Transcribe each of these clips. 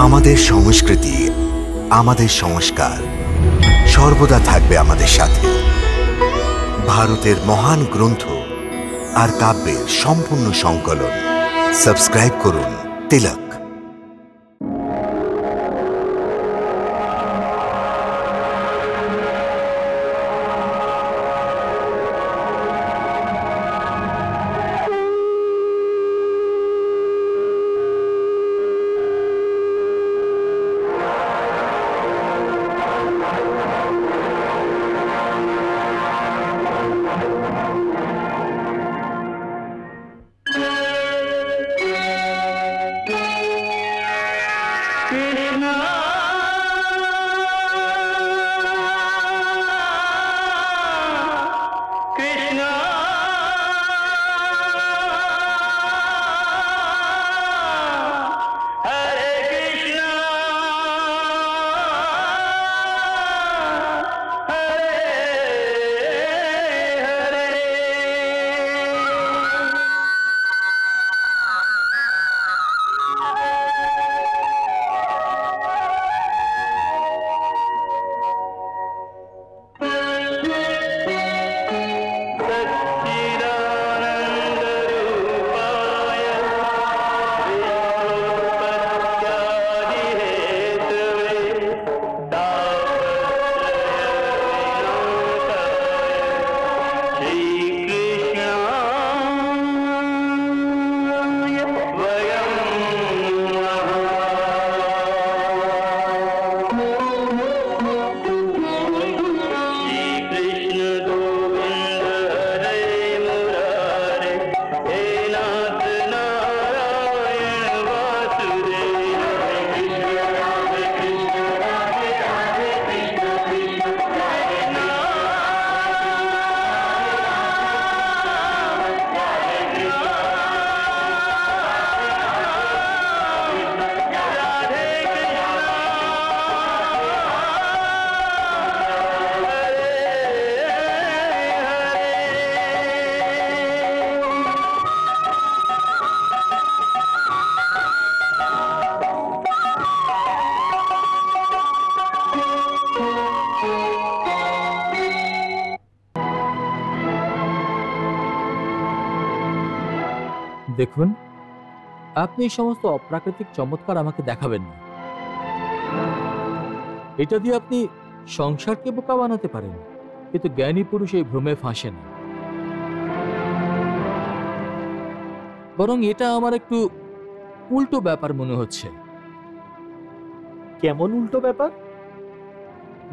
আমাদের সংস্কৃতি, আমাদের সংস্কার সর্বদা থাকবে আমাদের সাথে। ভারতের মহান গ্রন্থ আর কাব্যের সম্পূর্ণ সংকলন। সাবস্ক্রাইব করুন তিলক। দেখুন, আপনি এই সমস্ত অপ্রাকৃতিক চমৎকার আমাকে দেখাবেন না। এটা দিয়ে আপনি সংসারকে বোকা বানাতে পারেন, কিন্তু জ্ঞানী পুরুষ এই ভ্রমে ফাঁসে না। বরং এটা আমার একটু উল্টো ব্যাপার মনে হচ্ছে। কেমন উল্টো ব্যাপার?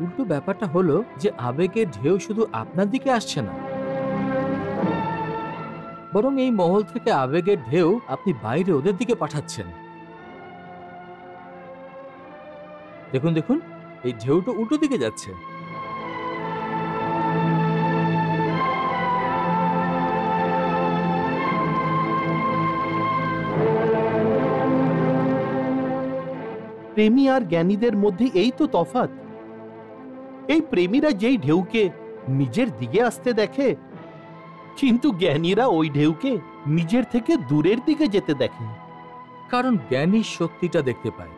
উল্টো ব্যাপারটা হলো যে আবেগের ঢেউ শুধু আপনার দিকে আসছে না, বরং এই মহল থেকে আবেগের ঢেউ আপনি বাইরে ওদের দিকে পাঠাচ্ছেন। দেখুন দেখুন, এই ঢেউটা উল্টো দিকে যাচ্ছে। প্রেমী আর জ্ঞানীদের মধ্যে এই তো তফাৎ। এই প্রেমীরা যেই ঢেউকে নিজের দিকে আসতে দেখে, কিন্তু জ্ঞানীরা ওই ঢেউকে নিজের থেকে দূরের দিকে যেতে দেখে। কারণ জ্ঞানী শক্তিটা দেখতে পায়।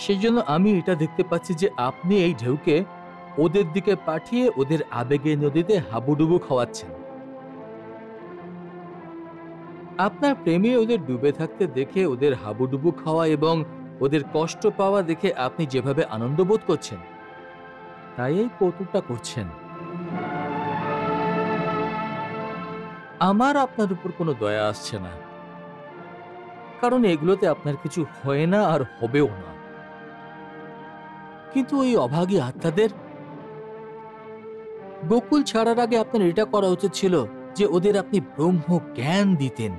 সেই জন্য আমি এটা দেখতে পাচ্ছি যে আপনি এই ঢেউকে ওদের দিকে পাঠিয়ে ওদের আবেগের নদীতে হাবুডুবু খাওয়াচ্ছেন। আপনার প্রেমে ওদের ডুবে থাকতে দেখে ওদের হাবুডুবু খাওয়া এবং ওদের কষ্ট পাওয়া দেখে আপনি যেভাবে আনন্দ বোধ করছেন, তাই এই কৌতুকটা করছেন। আমার আপনার উপর কোনো দয়া আসছে না, কারণ এগুলোতে আপনার কিছু হয় না আর হবেও না। কিন্তু ওই অভাগী আত্মাদের গোকুল ছাড়ার আগে আপনার এটা করা উচিত ছিল যে ওদের আপনি ব্রহ্ম জ্ঞান দিতেন,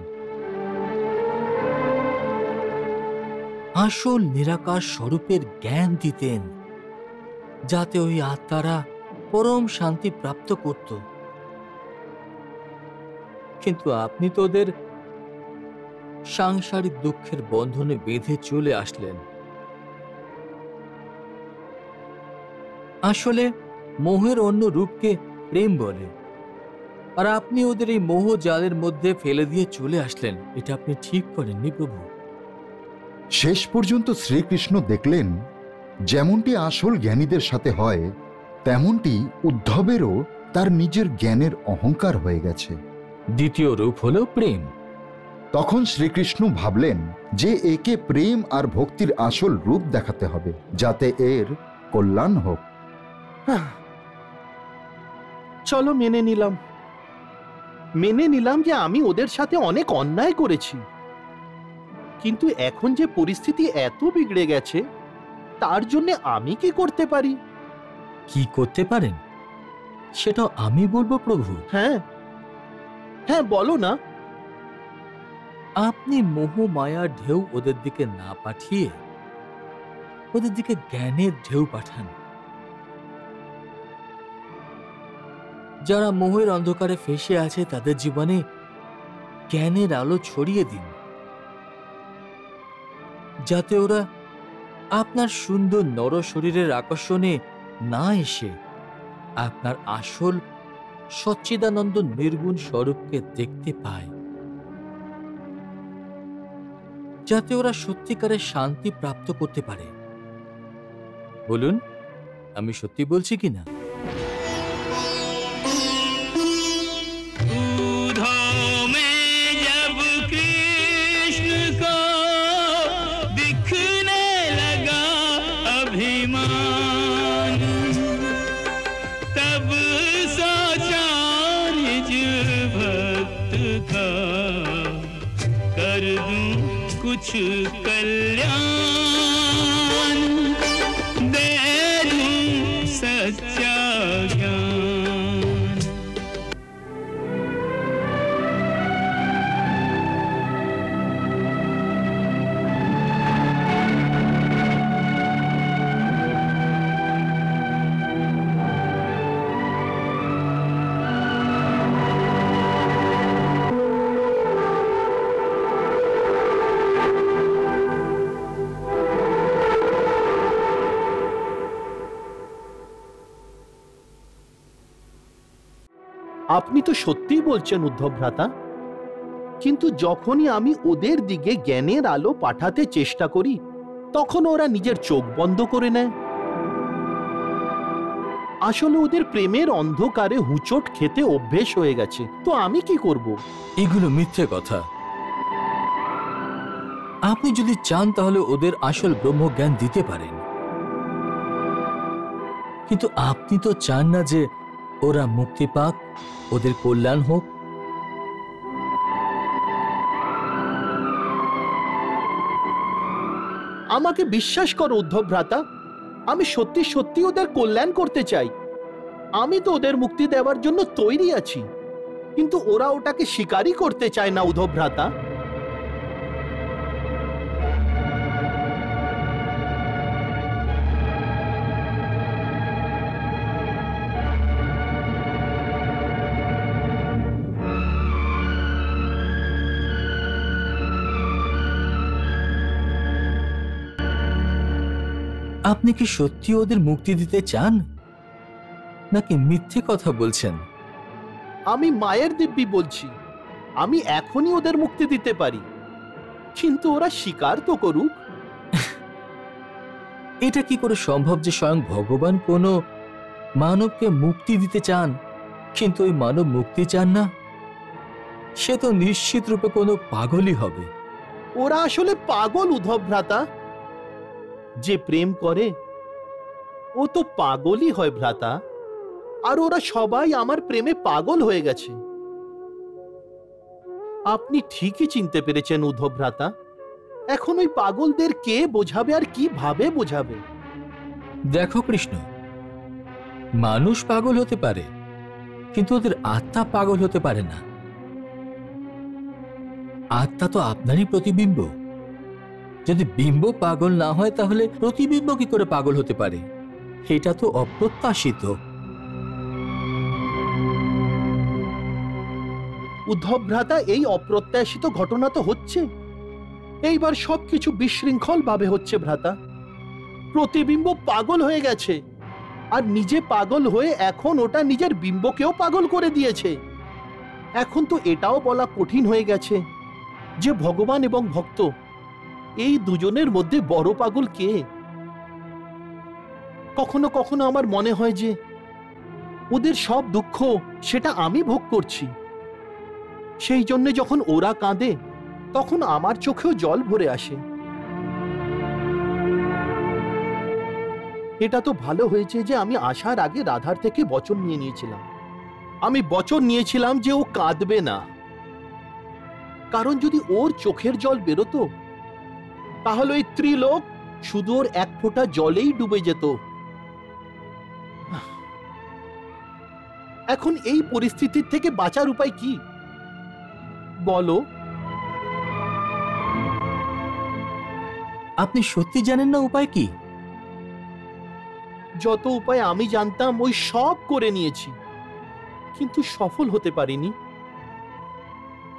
আসল নিরাকার স্বরূপের জ্ঞান দিতেন, যাতে ওই আত্মারা পরম শান্তি প্রাপ্ত করত। কিন্তু আপনি তো ওদের সাংসারিক দুঃখের বন্ধনে বেঁধে চলে আসলেন। আসলে মোহের অন্য রূপকে প্রেম বলে, আর আপনি ওদের এই মোহ জালের মধ্যে ফেলে দিয়ে চলে আসলেন। এটা আপনি ঠিক করেননি প্রভু। শেষ পর্যন্ত শ্রীকৃষ্ণ দেখলেন যেমনটি আসল জ্ঞানীদের সাথে হয় তেমনটি উদ্ধবেরও তার নিজের জ্ঞানের অহংকার হয়ে গেছে। দ্বিতীয় রূপ হল প্রেম। তখন শ্রীকৃষ্ণ ভাবলেন যে একে প্রেম আর ভক্তির আসল রূপ দেখাতে হবে যাতে এর কল্যাণ হোক। চলো মেনে নিলাম যে আমি ওদের সাথে অনেক অন্যায় করেছি, কিন্তু এখন যে পরিস্থিতি এত বিগড়ে গেছে তার জন্য আমি কি করতে পারি? কি করতে পারেন সেটা আমি বলবো প্রভু। হ্যাঁ হ্যাঁ, বলো না। আপনি মোহ মায়ার ঢেউ ওদের দিকে না পাঠিয়ে ওদের দিকে জ্ঞানের ঢেউ পাঠান। যারা মোহের অন্ধকারে ফেঁসে আছে তাদের জীবনে জ্ঞানের আলো ছড়িয়ে দিন, যাতে ওরা আপনার সুন্দর নর শরীরের আকর্ষণে না এসে আপনার আসল সচ্চিদানন্দ নির্গুণ স্বরূপকে দেখতে পায়, যাতে ওরা সত্যিকারের শান্তি প্রাপ্ত করতে পারে। বলুন, আমি সত্যি বলছি কিনা? कुछ कल्याण दे दूं सच्चा ज्ञान। আপনি তো সত্যিই বলছেন উদ্ধব ভ্রাতা, কিন্তু যখনই আমি ওদের দিকে জ্ঞানের আলো পাঠাতে চেষ্টা করি তখন ওরা নিজের চোখ বন্ধ করে নেয়। আসলে ওদের প্রেমের অন্ধকারে হুঁচট খেতে অভ্যেস হয়ে গেছে, তো আমি কি করব? এগুলো মিথ্যে কথা। আপনি যদি চান তাহলে ওদের আসল ব্রহ্মজ্ঞান দিতে পারেন, কিন্তু আপনি তো চান না যে ওরা মুক্তি পাক, ওদের কল্যাণ হোক। আমাকে বিশ্বাস করো উদ্ধব ভ্রাতা, আমি সত্যি সত্যি ওদের কল্যাণ করতে চাই। আমি তো ওদের মুক্তি দেওয়ার জন্য তৈরি আছি, কিন্তু ওরা ওটাকে স্বীকারই করতে চায় না উদ্ধব ভ্রাতা। আপনি কি সত্যি ওদের মুক্তি দিতে চান নাকি মিথ্যে কথা বলছেন? আমি মায়ের দিব্যি বলছি, আমি এখনই ওদের মুক্তি দিতে পারি, কিন্তু ওরা স্বীকার তো করুক। এটা কি করে সম্ভব যে স্বয়ং ভগবান কোনো মানবকে মুক্তি দিতে চান কিন্তু ওই মানব মুক্তি চান না? সে তো নিশ্চিত রূপে কোনো পাগলই হবে। ওরা আসলে পাগল উদ্ধব ভ্রাতা। যে প্রেম করে ও তো পাগলই হয় ভ্রাতা, আর ওরা সবাই আমার প্রেমে পাগল হয়ে গেছে। আপনি ঠিকই চিনতে পেরেছেন উদ্ধব ভ্রাতা। এখন ওই পাগলদের কে বোঝাবে আর কিভাবে বোঝাবে? দেখো কৃষ্ণ, মানুষ পাগল হতে পারে কিন্তু ওদের আত্মা পাগল হতে পারে না। আত্মা তো আপনারই প্রতিবিম্ব। যদি বিম্ব পাগল না হয় তাহলে প্রতিবিম্ব কি করে পাগল হতে পারে? এটা তো অপ্রত্যাশিত। উদ্ধব ভ্রাতা, এই অপ্রত্যাশিত ঘটনা তো হচ্ছে। এইবার সবকিছু বিশৃঙ্খল ভাবে হচ্ছে ভ্রাতা। প্রতিবিম্ব পাগল হয়ে গেছে, আর নিজে পাগল হয়ে এখন ওটা নিজের বিম্বকেও পাগল করে দিয়েছে। এখন তো এটাও বলা কঠিন হয়ে গেছে যে ভগবান এবং ভক্ত এই দুজনের মধ্যে বড় পাগল কে? কখনো কখনো আমার মনে হয় যে ওদের সব দুঃখ সেটা আমি ভোগ করছি। সেই জন্য যখন ওরা কাঁদে তখন আমার চোখেও জল ভরে আসে। এটা তো ভালো হয়েছে যে আমি আসার আগে রাধার থেকে বচন নিয়ে নিয়েছিলাম। আমি বচন নিয়েছিলাম যে ও কাঁদবে না, কারণ যদি ওর চোখের জল বেরোতো তাহলে ওই ত্রিলোক শুধু ওর এক ফোঁটা জলেই ডুবে যেত। এখন এই পরিস্থিতির থেকে বাঁচার উপায় কি বলো? আপনি সত্যি জানেন না উপায় কি? যত উপায় আমি জানতাম ওই সব করে নিয়েছি, কিন্তু সফল হতে পারিনি।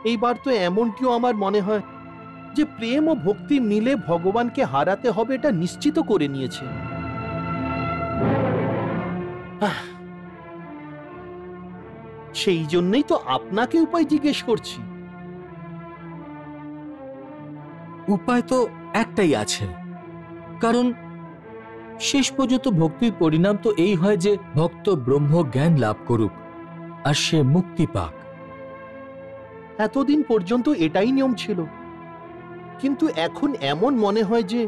এইবার তো এমনটিও আমার মনে হয় যে প্রেম ও ভক্তি মিলে ভগবানকে হারাতে হবে এটা নিশ্চিত করে নিয়েছে। সেই জন্যই তো আপনাকে উপায় জিজ্ঞেস করছি। উপায় তো একটাই আছে, কারণ শেষ পর্যন্ত ভক্তির পরিণাম তো এই হয় যে ভক্ত ব্রহ্ম জ্ঞান লাভ করুক আর সে মুক্তি পাক। এতদিন পর্যন্ত এটাই নিয়ম ছিল, কিন্তু এখন এমন মনে হয় যে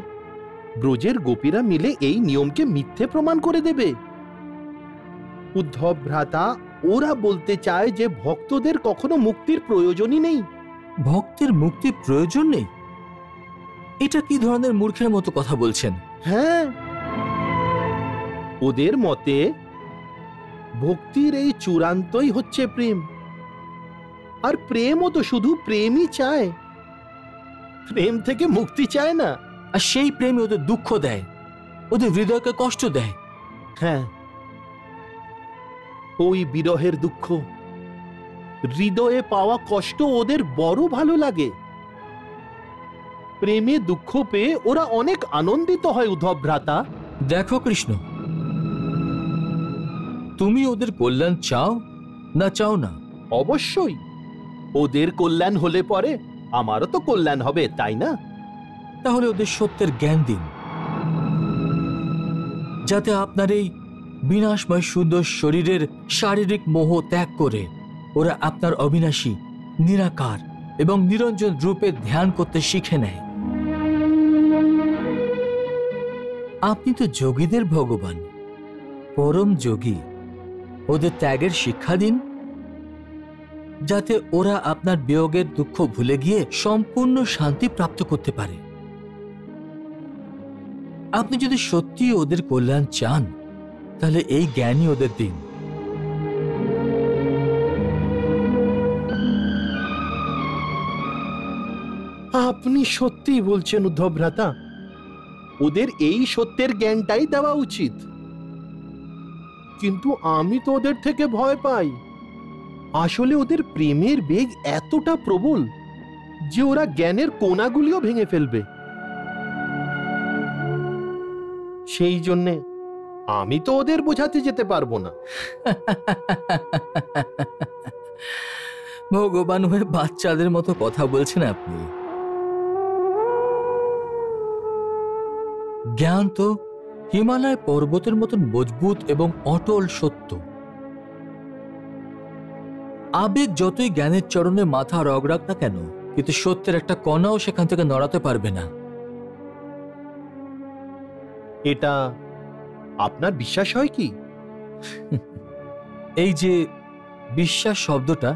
ব্রজের গোপীরা মিলে এই নিয়মকে মিথ্যে প্রমাণ করে দেবে। উদ্ধব ভ্রাতা, ওরা বলতে চায় যে ভক্তদের কখনো মুক্তির প্রয়োজনই নেই। ভক্তের মুক্তির প্রয়োজন নেই? এটা কি ধরনের মূর্খের মতো কথা বলছেন? হ্যাঁ, ওদের মতে ভক্তির এই চূড়ান্তই হচ্ছে প্রেম, আর প্রেমও তো শুধু প্রেমই চায়, প্রেম থেকে মুক্তি চায় না। আর সেই প্রেম ওদের দুঃখ দেয়, ওদের হৃদয়কে কষ্ট দেয়। হ্যাঁ, ওই বিরহের দুঃখ, হৃদয়ে পাওয়া কষ্ট ওদের বড় ভালো লাগে। প্রেমে দুঃখ পেয়ে ওরা অনেক আনন্দিত হয় উদ্ধব ভ্রাতা। দেখো কৃষ্ণ, তুমি ওদের কল্যাণ চাও না চাও না? অবশ্যই, ওদের কল্যাণ হলে পরে আমারও তো কল্যাণ হবে, তাই না? তাহলে ওদের সত্যের জ্ঞান দিন, যাতে আপনার এই বিনাশময় সুন্দর শরীরের শারীরিক মোহ ত্যাগ করে ওরা আপনার অবিনাশী, নিরাকার এবং নিরঞ্জন রূপে ধ্যান করতে শিখে নেয়। আপনি তো যোগীদের ভগবান, পরম যোগী। ওদের ত্যাগের শিক্ষা দিন, যাতে ওরা আপনার বিয়োগের দুঃখ ভুলে গিয়ে সম্পূর্ণ শান্তি প্রাপ্ত করতে পারে। আপনি যদি সত্যি ওদের কল্যাণ চান, তাহলে এই জ্ঞানই ওদের দিন। আপনি সত্যি বলছেন উদ্ধব ভ্রাতা, ওদের এই সত্যের জ্ঞানটাই দেওয়া উচিত। কিন্তু আমি তো ওদের থেকে ভয় পাই। আসলে ওদের প্রেমের বেগ এতটা প্রবল যে ওরা জ্ঞানের কোণাগুলিও ভেঙে ফেলবে। সেই জন্যে আমি তো ওদের বোঝাতে যেতে পারবো না। ভগবান হয়ে বাচ্চাদের মতো কথা বলছেন আপনি। জ্ঞান তো হিমালয় পর্বতের মতন মজবুত এবং অটল সত্য। আবেগ যতই জ্ঞানের চরণে মাথা রগড়াক না কেন, কিন্তু সত্যের একটা কণাও সেখান থেকে নড়াতে পারবে না। এটা আপনার বিশ্বাস হয় কি? এই যে বিশ্বাস শব্দটা,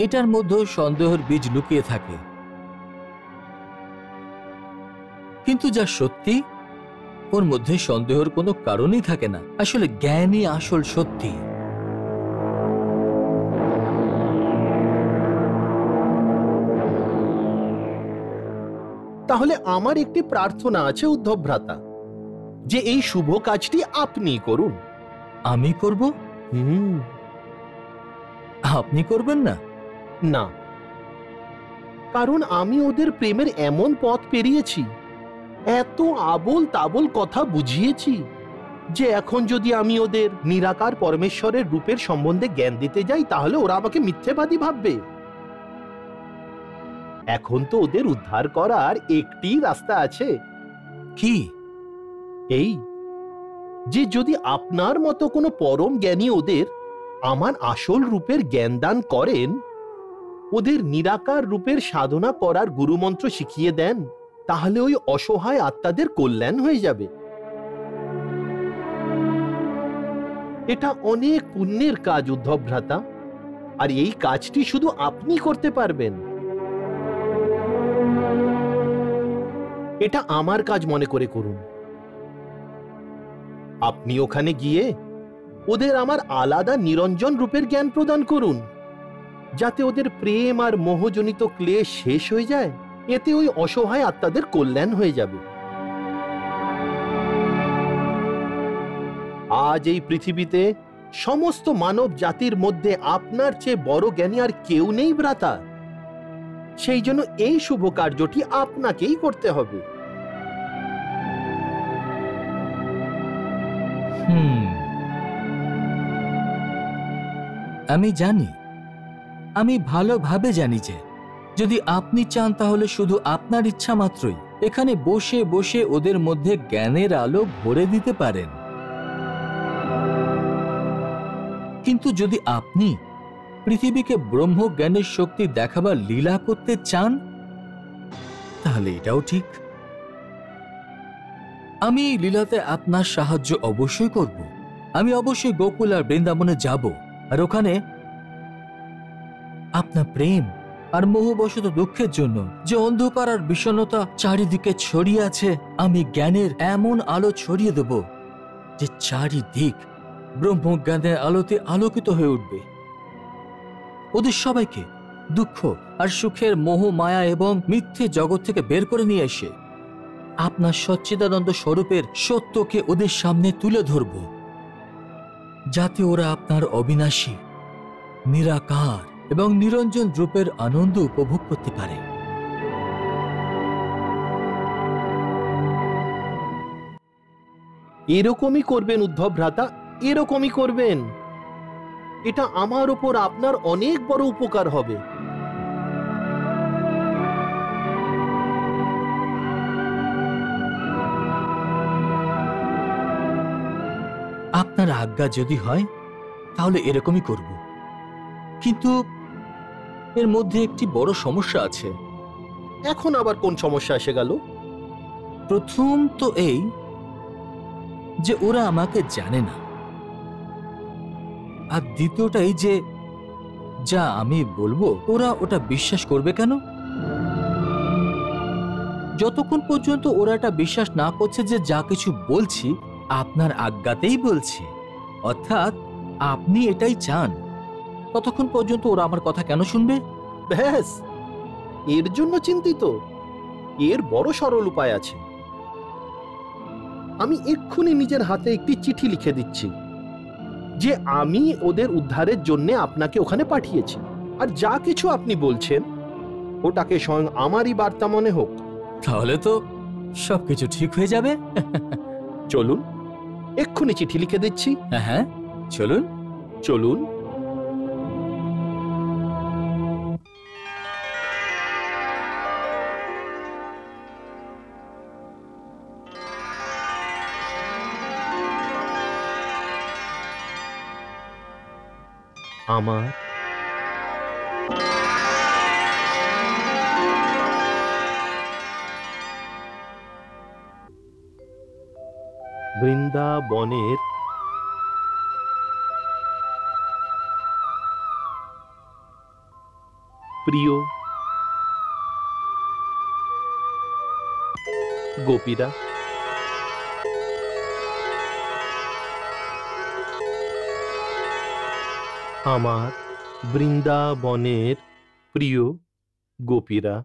এটার মধ্যেও সন্দেহের বীজ লুকিয়ে থাকে। কিন্তু যা সত্যি, ওর মধ্যে সন্দেহের কোনো কারণই থাকে না। আসলে জ্ঞানই আসল সত্যি। তাহলে আমার একটি প্রার্থনা আছে উদ্ধব ভ্রাতা, যে এই শুভ কাজটি আপনি করুন। আমি করব? আপনি করবেন না? না, কারণ আমি ওদের প্রেমের এমন পথ পেরিয়েছি, এত আবোল তাবোল কথা বুঝিয়েছি, যে এখন যদি আমি ওদের নিরাকার পরমেশ্বরের রূপের সম্বন্ধে জ্ঞান দিতে যাই, তাহলে ওরা আমাকে মিথ্যেবাদী ভাববে। এখন তো ওদের উদ্ধার করার একটি রাস্তা আছে। কি? এই যে যদি আপনার মতো কোনো পরম জ্ঞানী ওদের আমার আসল রূপের জ্ঞান দান করেন, ওদের নিরাকার রূপের সাধনা করার গুরুমন্ত্র শিখিয়ে দেন, তাহলে ওই অসহায় আত্মাদের কল্যাণ হয়ে যাবে। এটা অনেক পুণ্যের কাজ উদ্ধব ভ্রাতা, আর এই কাজটি শুধু আপনি করতে পারবেন। এটা আমার কাজ মনে করে করুন। আপনি ওখানে গিয়ে ওদের আমার আলাদা নিরঞ্জন রূপের জ্ঞান প্রদান করুন, যাতে ওদের প্রেম আর মোহজনিত ক্লেশ শেষ হয়ে যায়। এতে ওই অসহায় আত্মাদের কল্যাণ হয়ে যাবে। আজ এই পৃথিবীতে সমস্ত মানব জাতির মধ্যে আপনার চেয়ে বড় জ্ঞানী আর কেউ নেই ভ্রাতা। সেই জন্য এই শুভ কার্যটি আপনাকেই করতে হবে। আমি জানি, আমি ভালোভাবে জানি যে যদি আপনি চান তাহলে শুধু আপনার ইচ্ছা মাত্রই এখানে বসে বসে ওদের মধ্যে জ্ঞানের আলো ভরে দিতে পারেন। কিন্তু যদি আপনি পৃথিবীকে ব্রহ্মজ্ঞানের শক্তি দেখাবার লীলা করতে চান, তাহলে এটাও ঠিক। আমি এই লীলাতে আপনার সাহায্য অবশ্যই করব। আমি অবশ্যই গোকুল আর বৃন্দাবনে যাব, আর ওখানে আপনার প্রেম আর মোহবশত দুঃখের জন্য যে অন্ধকার আর বিষণ্ণতা চারিদিকে ছড়িয়ে আছে, আমি জ্ঞানের এমন আলো ছড়িয়ে দেব যে চারিদিক ব্রহ্মজ্ঞানের আলোতে আলোকিত হয়ে উঠবে। ওদের সবাইকে দুঃখ আর সুখের মোহ মায়া এবং মিথ্যে জগৎ থেকে বের করে নিয়ে এসে আপনার সচ্চিদানন্দ স্বরূপের সত্যকে ওদের সামনে তুলে ধরব, যাতে ওরা আপনার অবিনাশী, নিরাকার এবং নিরঞ্জন রূপের আনন্দ উপভোগ করতে পারে। এরকমই করবেন উদ্ধব ভ্রাতা, এরকমই করবেন। এটা আমার ওপর আপনার অনেক বড় উপকার হবে। আপনার আজ্ঞা যদি হয় তাহলে এরকমই করব, কিন্তু এর মধ্যে একটি বড় সমস্যা আছে। এখন আবার কোন সমস্যা এসে গেল? প্রথম তো এই যে ওরা আমাকে জানে না, আর দ্বিতীয়টা এই যে যা আমি বলবো ওরা ওটা বিশ্বাস করবে কেন? যতক্ষণ পর্যন্ত ওরা এটা বিশ্বাস না করছে যে যা কিছু বলছি আপনার আজ্ঞাতেই বলছি, অর্থাৎ আপনি এটাই চান, ততক্ষণ পর্যন্ত ওরা আমার কথা কেন শুনবে? ব্যাস, এর জন্য চিন্তিত? এর বড় সরল উপায় আছে। আমি এক্ষুনি নিজের হাতে একটি চিঠি লিখে দিচ্ছি যে আমি ওদের উদ্ধারের জন্য আপনাকে ওখানে পাঠিয়েছি, আর যা কিছু আপনি বলছেন ওটাকে স্বয়ং আমারই বার্তা মনে হোক। তাহলে তো সবকিছু ঠিক হয়ে যাবে। চলুন, এক্ষুনি চিঠি লিখে দিচ্ছি। হ্যাঁ, চলুন চলুন। আমার বৃন্দাবনের প্রিয় গোপীরা, আমার বৃন্দাবনের প্রিয় গোপীরা,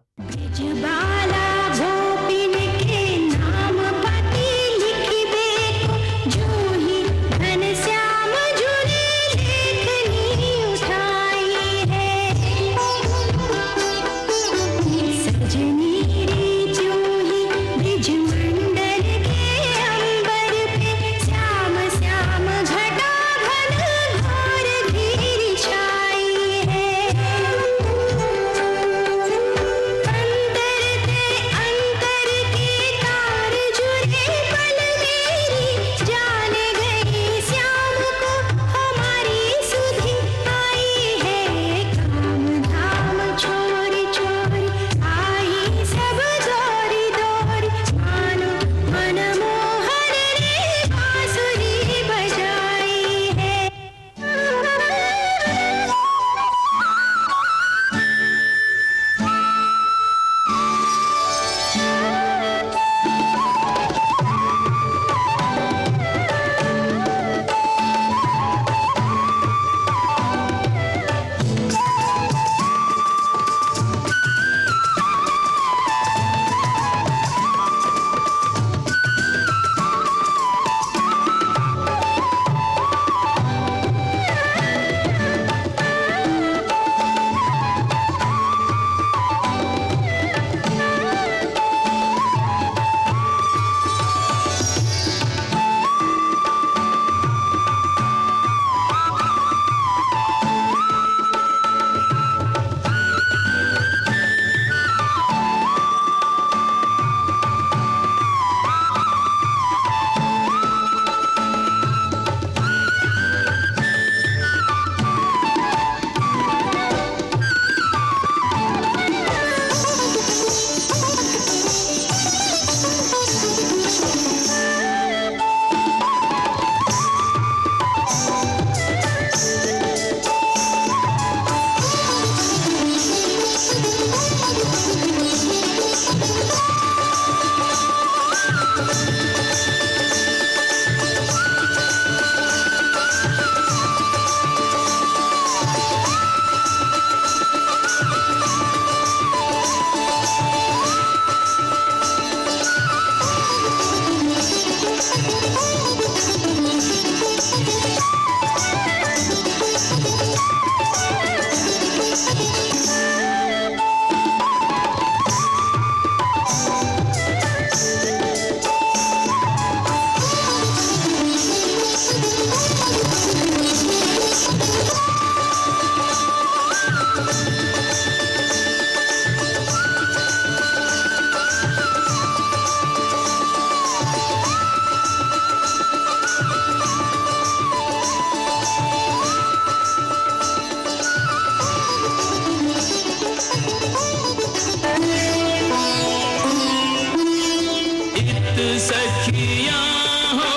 सखियां हो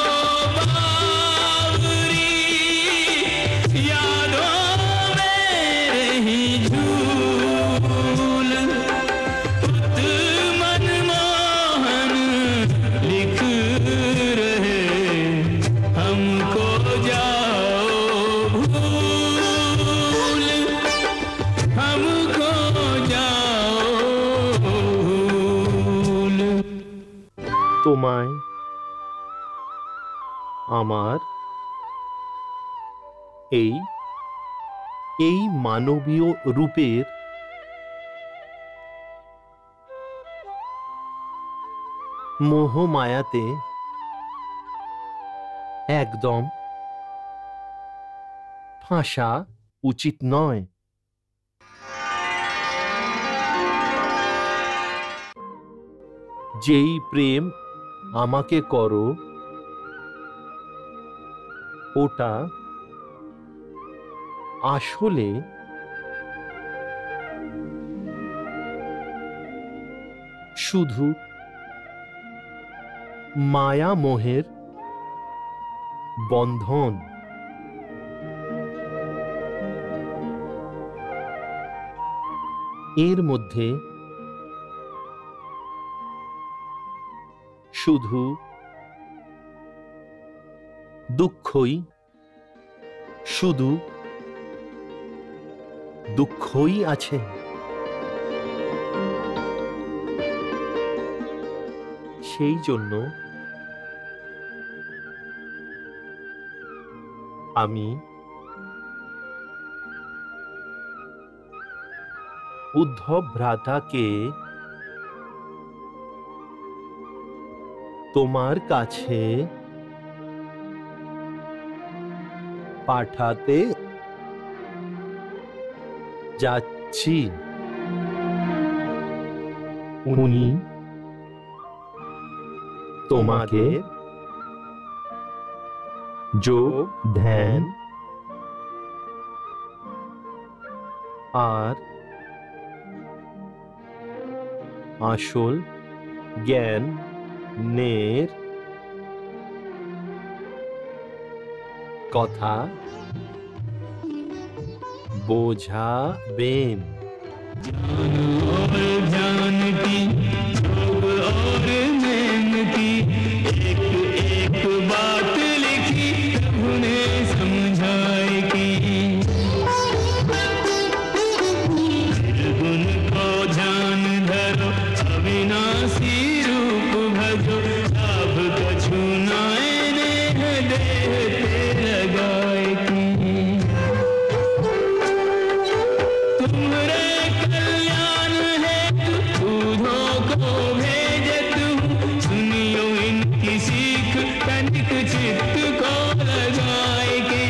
बावरी, यादों में रही झूल, उत मनमोहन लिख रहे हमको जाओ भूल, हमको जाओ भूल। তোমায় আমার এই মানবীয় রূপের মোহমায়াতে একদম ফাঁসা উচিত নয়। যেই প্রেম আমাকে করো ওটা আসলে শুধু মায়া মোহের বন্ধন। এর মধ্যে শুধু দুঃখই, শুধু দুঃখই আছে। সেই জন্য আমি উদ্ধব ভ্রাতাকে তোমার কাছে পাঠাতে যাচ্ছি। উনি তোমাকে যোগ ধ্যান আর আসল জ্ঞানের কথা বোঝাবেন। और ध्यान की योग और नैन की एक एक बात लिखी प्रभु ने समझाए की, निर्गुण को ध्यान धरो अविनाशी रूप भजो, लाभ कछु नाय नेह देह ते लगाए की। तुम्हारे कल्याण है दूधों को भेजत हूँ, सुनियो इनकी सीख तनिक चित्त को लगाए के।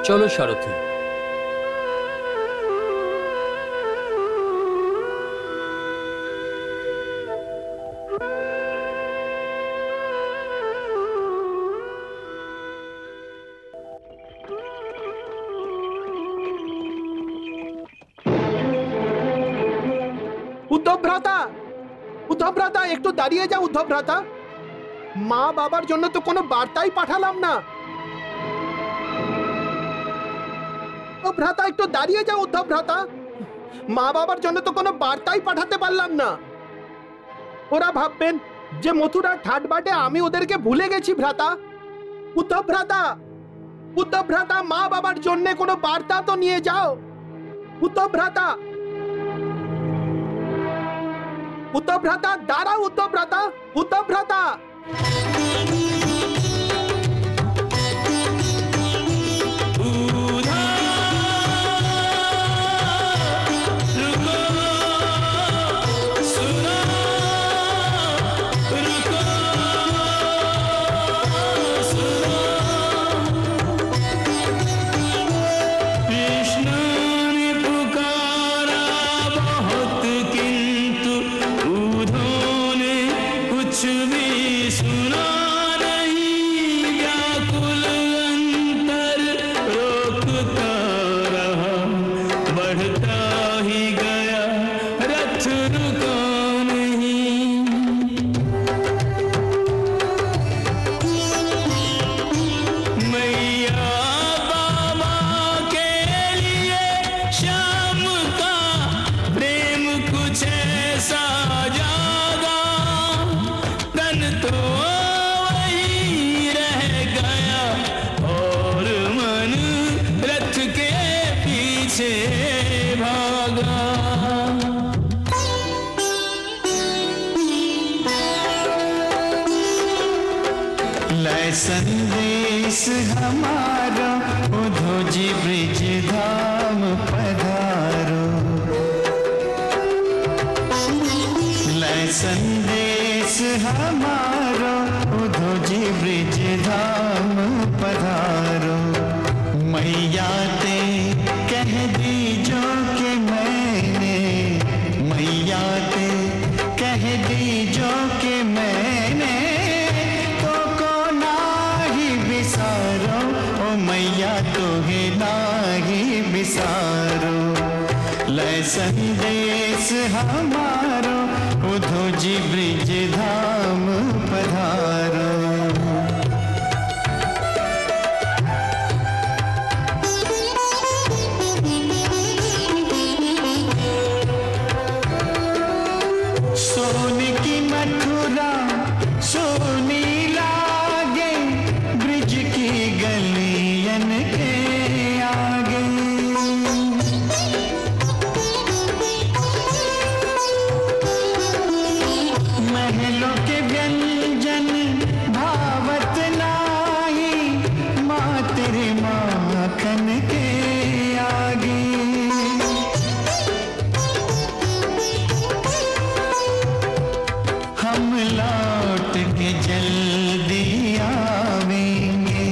চলো সারথি। উদ্ধব ভ্রাতা, একটু দাঁড়িয়ে যাও উদ্ধব ভ্রাতা। মা বাবার জন্য তো কোনো বার্তাই পাঠালাম না। ভ্রাতা একটু দাঁড়িয়ে যাও উদ্ধব ভ্রাতা। মা বাবার জন্য তো কোনো বার্তাই পাঠাতে পারলাম না। ওরা ভাববেন যে মথুরার ঠাটবাটে আমি ওদেরকে ভুলে গেছি ভ্রাতা। উদ্ধব ভ্রাতা, উদ্ধব ভ্রাতা, মা বাবার জন্য কোনো বার্তা তো নিয়ে যাও। উদ্ধব ভ্রাতা, উদ্ধব ভ্রাতা, দাঁড়াও উদ্ধব ভ্রাতা, উদ্ধব ভ্রাতা। संदेश हमारा उधोजी ब्रिज धाम पधारो। लै संदेश हमारा उधोजी ब्रिज धाम पधारो। मैया ते कह दीजो कि मैंने, मैया ते कह दीजो कि मैंने मैया तोहे नाही बिसारो। लै संदेश हमारो उधोजी ब्रिज धाम पधारो। सोने की मथुरा सोनी लागे, ब्रिज की गलियन के आगे। महलों के व्यंजन भावत नाही, माँ तेरे माखन के आगे। हम लौट के जल्दी आवेंगे,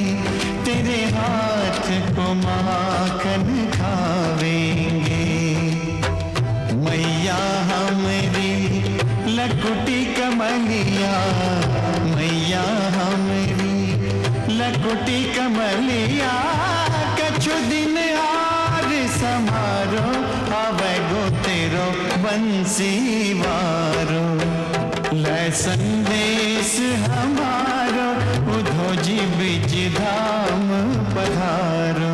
तेरे हाथ को माखन खावेंगे। मैया हमारी लकुटी कमलिया, मैया हमारी लकुटी कमलिया। कछु दिन आर समारो, आवे गो तेरो बंसी वारो। लै संदेश हमारो उधोजी ब्रिज धाम पधारो।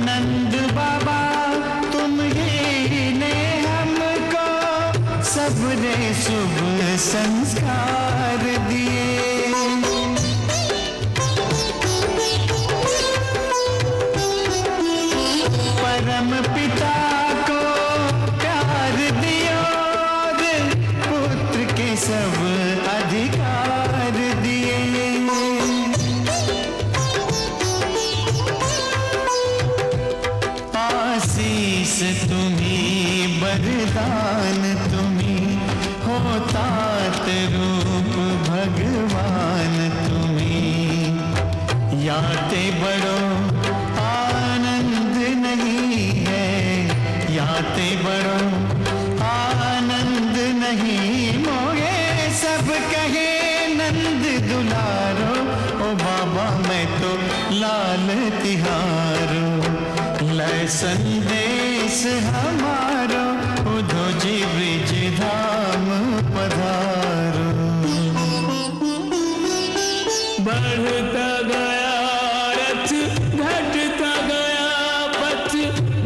नंद बाबा तुम ही ने हमको सबने शुभ संस्कार दिए। वरदान तुम्ही होतात रूप भगवान तुम्ही याते बड़ो आनंद नहीं है याते बड़ो आनंद नहीं मोगे सब कहे नंद दुलारो ओ बाबा मैं तो लाल तिहारो लय संदेश हमारो उधो जी ब्रिज धाम पधारो बढ़ता गया रथ घटता गया पथ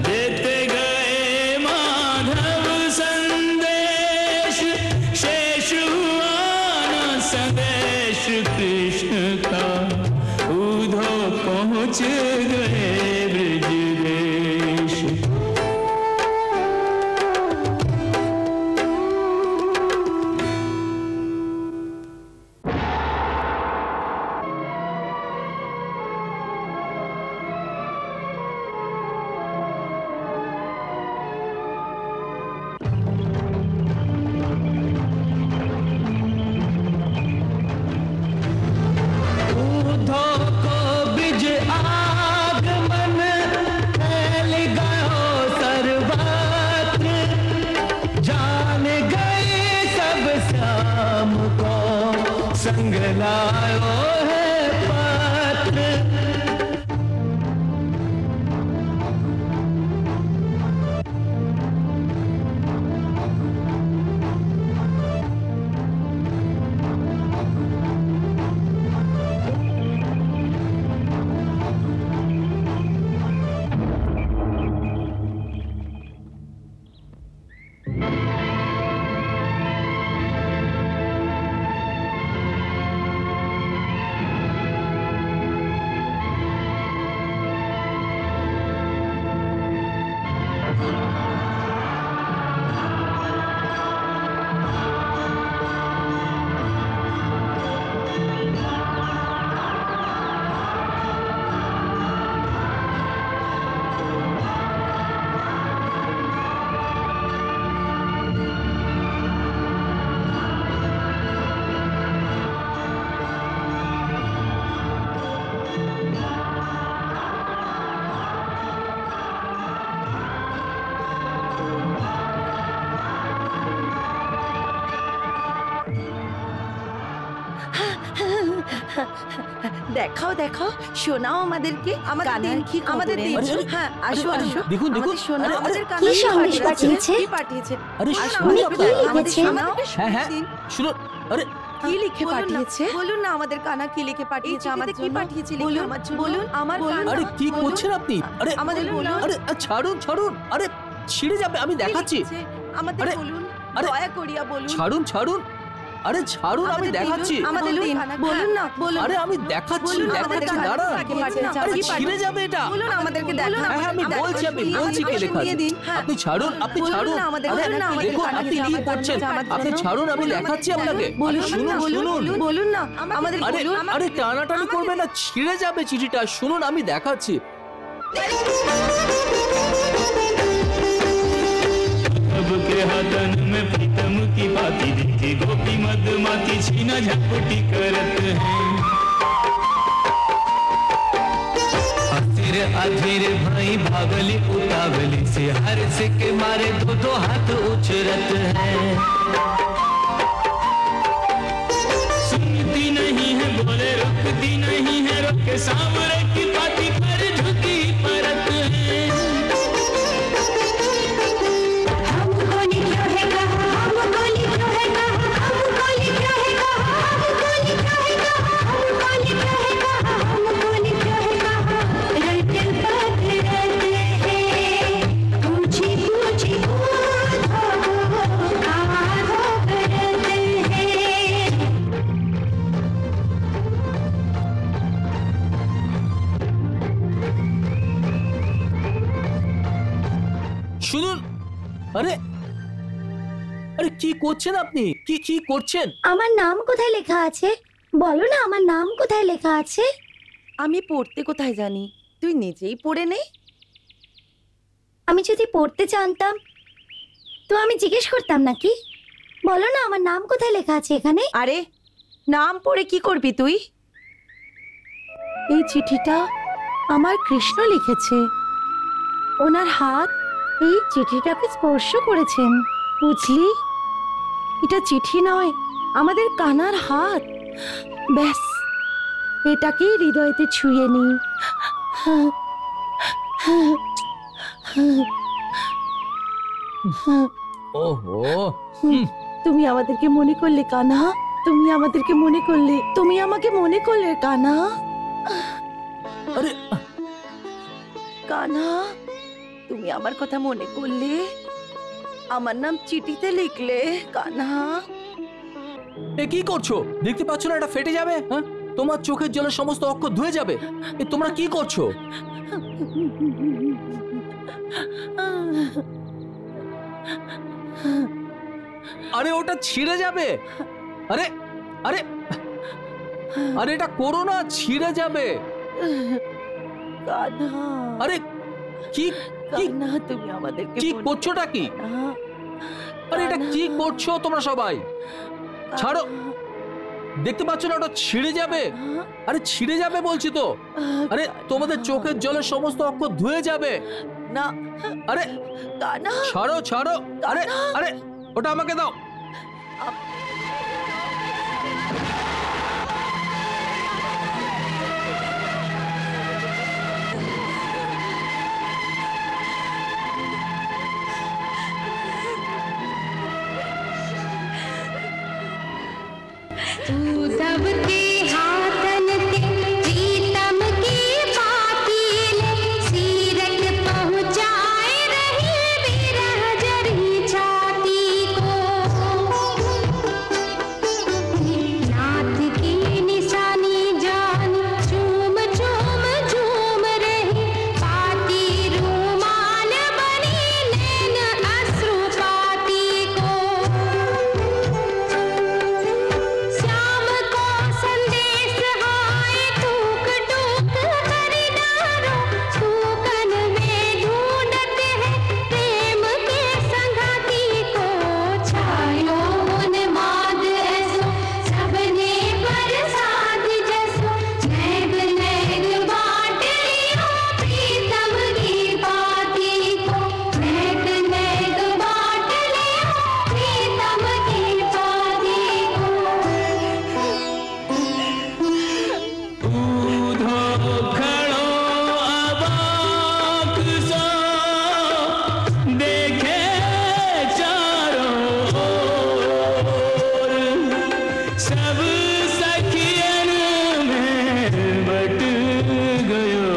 देते गए माधव संदेश शेष हुआ न संदेश कृष्ण का उधो पहुँच गए ब्रज देश संग लायो है पात्र দেখাও দেখাও শোনাও আমাদেরকে আমাদের দিন কি আমাদের দিন হ্যাঁ আসো আসো দেখুন দেখুন শোনাও আমাদের কি সন্দেশ পাঠিয়েছে কি পাঠিয়েছে আরে উনি কি লিখেছে হ্যাঁ হ্যাঁ শুনুন আরে কি লিখে পাঠিয়েছে বলুন না আমাদের কানা কি লিখে পাঠিয়েছে আমাদের কি পাঠিয়েছে লিখে আমার জন্য বলুন আমার কানা আরে কি করছেন আপনি আরে আমাদের বলুন আরে ছাড়ুন ছাড়ুন আরে ছিঁড়ে যাবে আমি দেখাচ্ছি আমাদের আরে, বলুন আরে, দয়া করিয়া বলুন ছাড়ুন ছাড়ুন আরে ছাড়ুন আমি দেখাচ্ছি আমাদের দিন বলুন না বলুন আরে আমি দেখাচ্ছি বলুন দেখাচ্ছি আমাদের দাঁড়া কাকে পাঠিয়েছে আরে কি ছিঁড়ে যাবে এটা বলুন আমাদেরকে দেখান হ্যাঁ হ্যাঁ, আমি বলছি কে লেখা আছে আপনি ছাড়ুন আপনি ছাড়ুন আরে, দেখুন আপনি কি করছেন আপনি ছাড়ুন আমি দেখাচ্ছি আপনাকে আরে শুনুন শুনুন বলুন না আমাদের আরে বলুন আরে টানাটানি করবেন না ছিঁড়ে যাবে চিঠিটা শুনুন আমি দেখাচ্ছি सबके हाथन में प्रीतम की बाती दिखती गोपी मधुमाती छीना झपटी करत हैं अधीर अधीर भाई भागली उतावली से हर से के मारे दो दो हाथ उछरत हैं सुनती नहीं है बोले रुकती नहीं है रोके सामने की पाती पर झुकी परत है শুনুন আরে আরে কি করছেন আপনি কি কি করছেন আমার নাম কোথায় লেখা আছে বলো না আমার নাম কোথায় লেখা আছে আমি পড়তে কোথায় জানি তুই নিজেই পড়ে নে আমি যদি পড়তে জানতাম তো আমি জিজ্ঞেস করতাম নাকি? বলো না আমার নাম কোথায় লেখা আছে এখানে? আরে নাম পড়ে কি করবি তুই? এই চিঠিটা আমার কৃষ্ণ লিখেছে। ওনার হাত এই চিঠিটাকে স্পর্শ করেছেন, বুঝলি? এটা চিঠি নয়, আমাদের কানার হাত। ব্যাস এটাকেই হৃদয়তে ছুঁয়ে নি। ওহো, তুমি আমাদেরকে মনে করলে কানা, তুমি আমাদেরকে মনে করলে, তুমি আমাকে মনে করলে কানা। আরে কানা, তুমি আমার কথা মনে করলে, আমার নাম চিঠিতে লিখলে কানা। এ কি করছো? দেখতে পাচ্ছ না এটা ফেটে যাবে? হ্যাঁ, তোমার চোখের জলে সমস্ত অক্ষর ধুয়ে যাবে। এ তোমরা কি করছো? আরে ওটা ছিঁড়ে যাবে। আরে আরে আরে এটা করো না, ছিঁড়ে যাবে। কানা, আরে কি কি কানা, তুমি আমাদেরকে কি মনে করছোটা কি? কানা, আরে এটা কি করছো তোমরা সবাই? ছাড়ো, দেখতে পাচ্ছ না ওটা ছিঁড়ে যাবে। আরে ছিঁড়ে যাবে বলছি তো। আরে তোমাদের চোখের জলে সমস্ত অক্ষর ধুয়ে যাবে না। আরে কানা, ছাড়ো ছাড়ো। আরে আরে ওটা আমাকে দাও। उद्धव के हाथन ते प्रीतम की पातिले सीरत पहुँचाए रही विरह जरी छाती को। नाथ की निशानी जान झूम झूम झूम रही, पाती रूमाल बनी नैन अश्रु पाती को। श्याम को संदेश हाय टूक टूक कर डारो, टूकन में ढूंढते हैं प्रेम के संगाती को। छायो उन्माद ऐसो सबने बरसात जैसो, नैग नैग बांट लियो प्रीतम की बाती को। नैग नैग बांट लियो प्रीतम की बाती को। ऊधो खड़ो अबाक सो, देखे चारों ओर, सब सखियन में बट गयो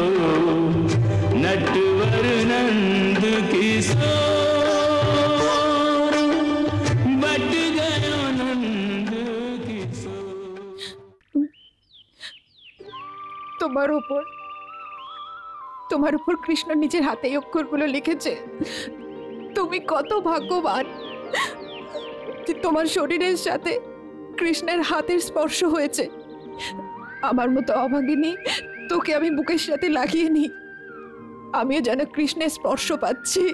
नटवर नंद किशोर, बट गयो नंद किशोर। তোমার উপর কৃষ্ণ নিজের হাতে এই অক্ষরগুলো লিখেছে। তুমি কত ভাগ্যবান যে তোমার শরীরের সাথে কৃষ্ণের হাতের স্পর্শ হয়েছে। আমার মতো অভাগিনী তোকে আমি বুকের সাথে লাগিয়ে নি, আমিও যেন কৃষ্ণের স্পর্শ পাচ্ছি।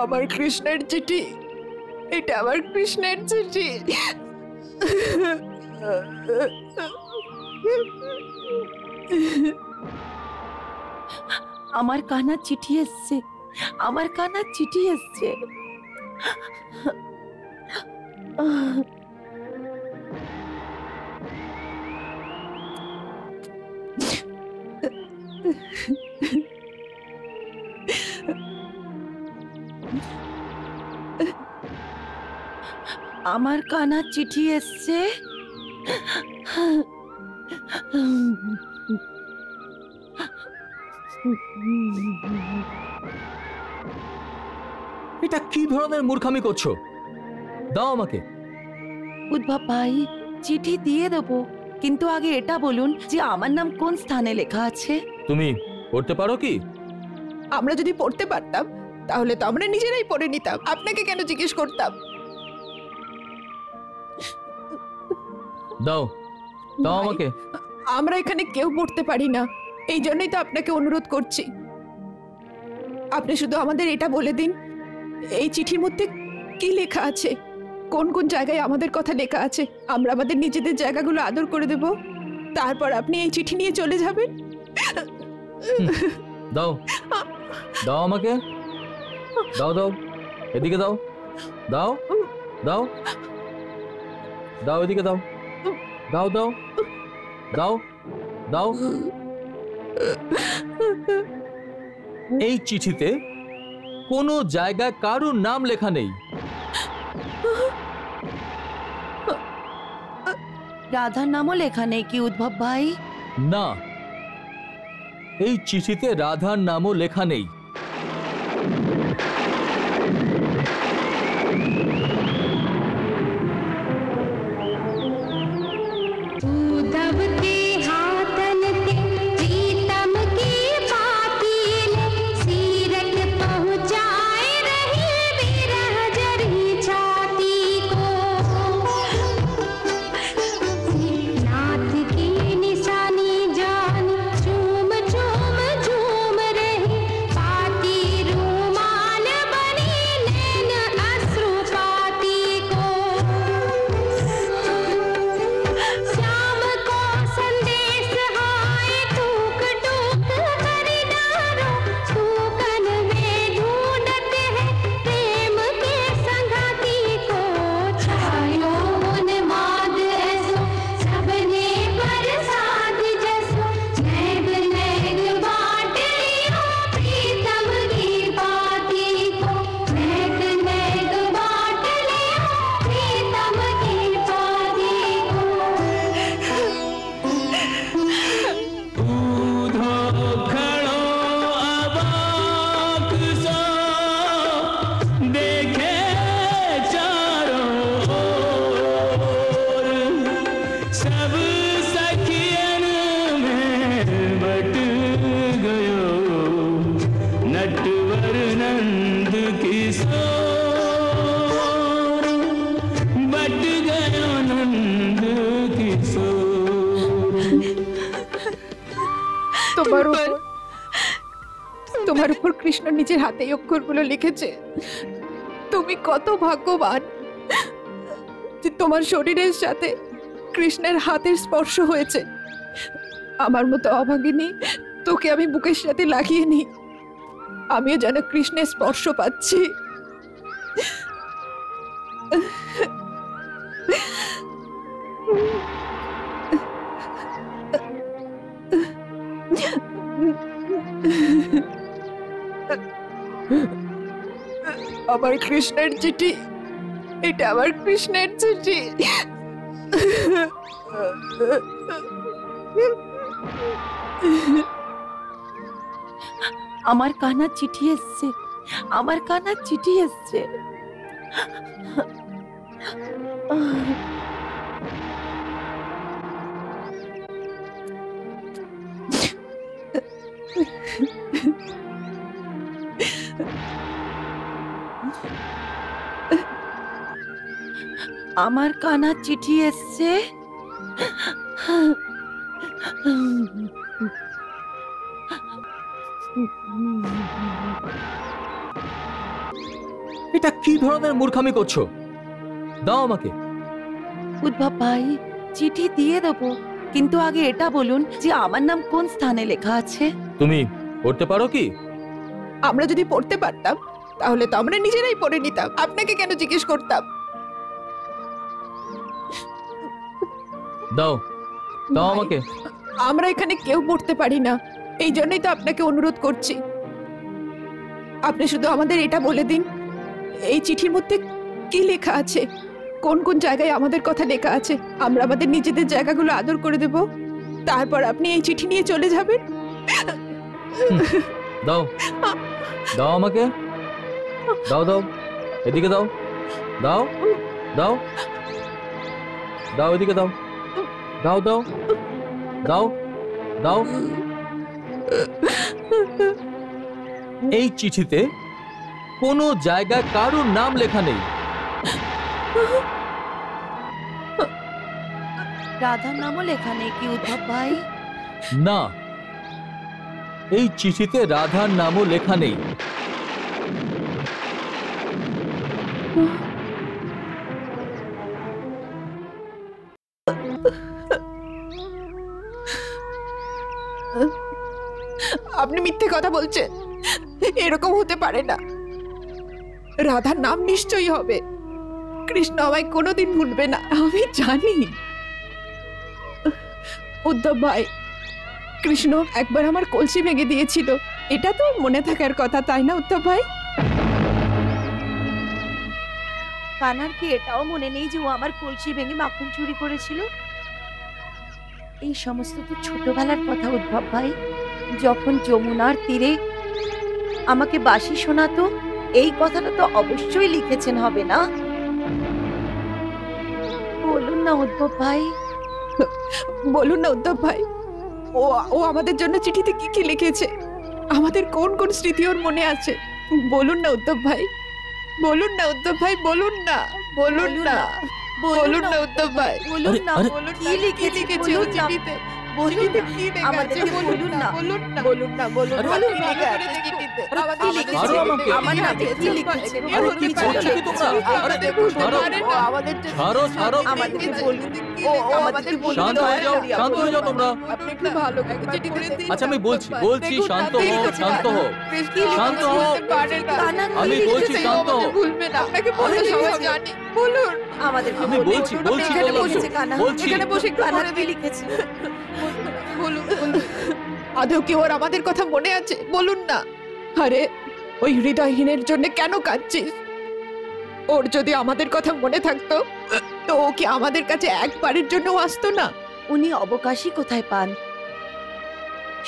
আমার কৃষ্ণের চিঠি, এটা আমার কৃষ্ণের চিঠি। আমার কানার চিঠি এসছে, আমার কানার চিঠি এসছে। আমার কানার চিঠি এসছে। এটা কি ধরনের মূর্খামি করছো? দাও আমাকে। উদ্ভব ভাই, চিঠি দিয়ে দেবো, কিন্তু আগে এটা বলুন যে আমার নাম কোন স্থানে লেখা আছে। তুমি পড়তে পারো কি? আমরা যদি পড়তে পারতাম তাহলে তো আমরা নিজেরাই পড়ে নিতাম, আপনাকে কেন জিজ্ঞেস করতাম? দাও দাও আমাকে। আমরা এখানে কেউ পড়তে পারি না, এই জন্যই তো আপনাকে অনুরোধ করছি। আপনি শুধু আমাদের এটা বলে দিন, এই চিঠির মধ্যে কি লেখা আছে, কোন কোন জায়গায় আমাদের কথা লেখা আছে। আমরা আমাদের নিজেদের জায়গাগুলো আদর করে দেব, তারপর আপনি এই চিঠি নিয়ে চলে যাবেন। দাও দাও আমাকে, দাও দাও, এদিকে দাও, দাও দাও দাও, এদিকে দাও, দাও দাও দাও দাও। এই চিঠিতে কোনো জায়গায় কারোর নাম লেখা নেই। রাধার নামও লেখা নেই কি উদ্ভব ভাই? না, এই চিঠিতে রাধার নামও লেখা নেই। उदबते हाथन ते प्रीतम की पातिल सीरत पहुँचाए रही विरह जरी छाती को। नाथ की निशानी जान झूम झूम झूम रही, पाती रूमाल बनी नैन अश्रु पाती को। श्याम को संदेश हाय टूक टूक कर डारो, सूकन में ढूंढते हैं प्रेम के संगाती को। छायो उन्माद ऐसो सबने बरसात जैसो, नैग नैग बांट लियो प्रीतम की बाती को। नैग नैग बांट लियो प्रीतम की बाती को। ऊधो खड़ो अबाक सो, देखे चारों ओर, सब सखियन में बट गयो नटवर नंद किशोर, बट गयो नंद किशोर। তোমার উপর কৃষ্ণ নিজের হাতে অক্ষরগুলো লিখেছে। তুমি কত ভাগ্যবান যে তোমার শরীরের সাথে কৃষ্ণের হাতের স্পর্শ হয়েছে। আমার মতো অভাগিনী তোকে আমি বুকের সাথে লাগিয়ে নি, আমিও যেন কৃষ্ণের স্পর্শ পাচ্ছি। আমার কৃষ্ণের চিঠি, এটা আমার কৃষ্ণের চিঠি। আমার কানা চিঠি এসছে, আমার কানা চিঠি এসছে। আমার কানা চিঠি এসছে। এটা কি ধরনের মূর্খামি করছো? দাও আমাকে। উদ্ভব ভাই, চিঠি দিয়ে দেবো, কিন্তু আগে এটা বলুন যে আমার নাম কোন স্থানে লেখা আছে। তুমি পড়তে পারো কি? আমরা যদি পড়তে পারতাম তাহলে তো আমরা নিজেরাই পড়ে নিতাম, আপনাকে কেন জিজ্ঞেস করতাম? দাও দাও আমাকে। আমরা এখানে কেউ পড়তে পারি না, এই জন্যই তো আপনাকে অনুরোধ করছি। আপনি শুধু আমাদের এটা বলে দিন, এই চিঠির মধ্যে কি লেখা আছে, কোন কোন জায়গায় আমাদের কথা লেখা আছে। আমরা আমাদের নিজেদের জায়গাগুলো আদর করে দেব, তারপর আপনি এই চিঠি নিয়ে চলে যাবেন। দাও দাও আমাকে, দাও দাও, এদিকে দাও, দাও দাও দাও, এদিকে দাও, দাও দাও দাও দাও। এই চিঠিতে কোনো জায়গায় কারোর নাম লেখা নেই। রাধার নামও লেখা নেই কি উদ্ধব ভাই? না, এই চিঠিতে রাধার নামও লেখা নেই। আপনি মিথ্যে কথা বলছেন, এরকম হতে পারে না। রাধার নাম নিশ্চয়ই হবে। কৃষ্ণ আমায় কোনোদিন ভুলবে না, আমি জানি। উদ্ধব ভাই, কৃষ্ণ একবার আমার কলসি ভেঙে দিয়েছিল, এটা তো মনে থাকার কথা, তাই না উদ্ধব ভাই? কানার কি এটাও মনে নেই যে ও আমার কলসি ভেঙে মাখন চুরি করেছিল? এই সমস্ত তো ছোটবেলার কথা উদ্ধব ভাই। যখন যমুনার তীরে আমাকে বাঁশি শোনাতো, এই কথাটা তো অবশ্যই লিখেছেন হবে না? বলুন না উদ্ধব ভাই। বলুন না উদ্ধব ভাই, ও আমাদের জন্য চিঠিতে কি কি লিখেছে, আমাদের কোন কোন স্মৃতি ওর মনে আছে। বলুন না উদ্ধব ভাই, বলুন না উদ্ধব ভাই, বলুন না, বলুন না, বলুন না উদ্ধব ভাই, বলুন না বলুন কি লিখেছে ও বলুন না। চিঠিতে। বলুন না, কি লেখা আছে আমাদেরকে বলুন না, বলুন না, বলুন না, বলুন আরে, বলুন কি না। লেখা আছে চিঠিতে? কি লিখেছে? ছাড়ো আমাকে। আমার নামে কি লিখেছে? আরে, কি করছো কি তোমরা? আরে, ছাড়ো। ছাড়ো, ছাড়ো। আমাদেরকে বলুন। ও আমাদেরকে বলুন। শান্ত হয়ে যাও, শান্ত হয়ে যাও তোমরা। আপনি একটু ভালো করে চিঠিতে দিন। আচ্ছা, আমি বলছি, শান্ত হও, শান্ত হও, শান্ত হও। আমি বলছি, শান্ত হও। ভুলবে না, আপনাকে বলে সবাই জানি। বলুন আমাদেরকে আমি বলুন। বলছি, এখানে বলছি, বসেছে কানা। বলছি। এখানে বসে কানা কি লিখেছে? বলুন। আদৌ কি ওর আমাদের কথা মনে আছে? বলুন না। আরে, ওই হৃদয়হীনের জন্য কেন কাঁদছিস? ওর যদি আমাদের কথা মনে থাকতো তো ও কি আমাদের কাছে একবারের জন্য আসতো না? উনি অবকাশই কোথায় পান?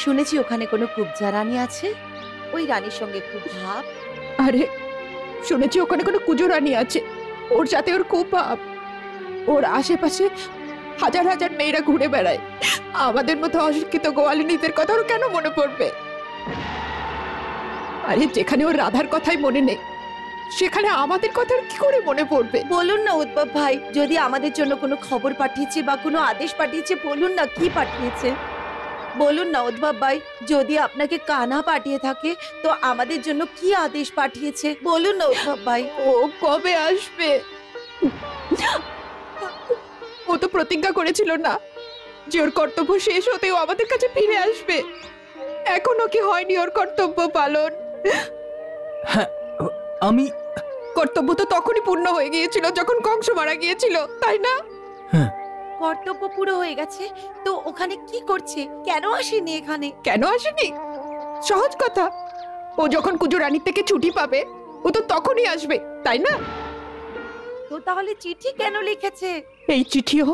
শুনেছি ওখানে কোনো কুবজা রানী আছে, ওই রানীর সঙ্গে খুব ভাব। আরে, শুনেছি ওখানে কোনো কুজো রানী আছে, ওর সাথে ওর খুব ভাব। ওর আশেপাশে হাজার হাজার মেয়েরা ঘুরে বেড়ায়, আমাদের মতো অশিক্ষিত গোয়ালিনীদের কথা ওর কেন মনে পড়বে? আরে, যেখানে ওর রাধার কথাই মনে নেই, সেখানে আমাদের কথা কি করে মনে পড়বে? বলুন না উদ্ভব ভাই, যদি আমাদের জন্য কোনো খবর পাঠিয়েছে বা কোনো আদেশ পাঠিয়েছে, বলুন না কি পাঠিয়েছে। বলুন না উদ্ভব ভাই, যদি আপনাকে কানা পাঠিয়ে থাকে তো আমাদের জন্য কি আদেশ পাঠিয়েছে? বলুন না উদ্ভব ভাই। ও কবে আসবে? ও তো প্রতিজ্ঞা করেছিল না যে ওর কর্তব্য শেষ হতেও আমাদের কাছে ফিরে আসবে। এখনো কি হয়নি ওর কর্তব্য পালন? হ্যাঁ, আমি কর্তব্য তো তখনই পূর্ণ হয়ে গিয়েছিল যখন কংস মারা গিয়েছিল, তাই না? কর্তব্য পুরো হয়ে গেছে তো ওখানে কি করছে? কেন আসেনি এখানে? কেন আসেনি? সহজ কথা, ও যখন কুজো রানীর থেকে ছুটি পাবে ও তো তখনই আসবে, তাই না? তো তাহলে চিঠি কেন লিখেছে? এই চিঠিও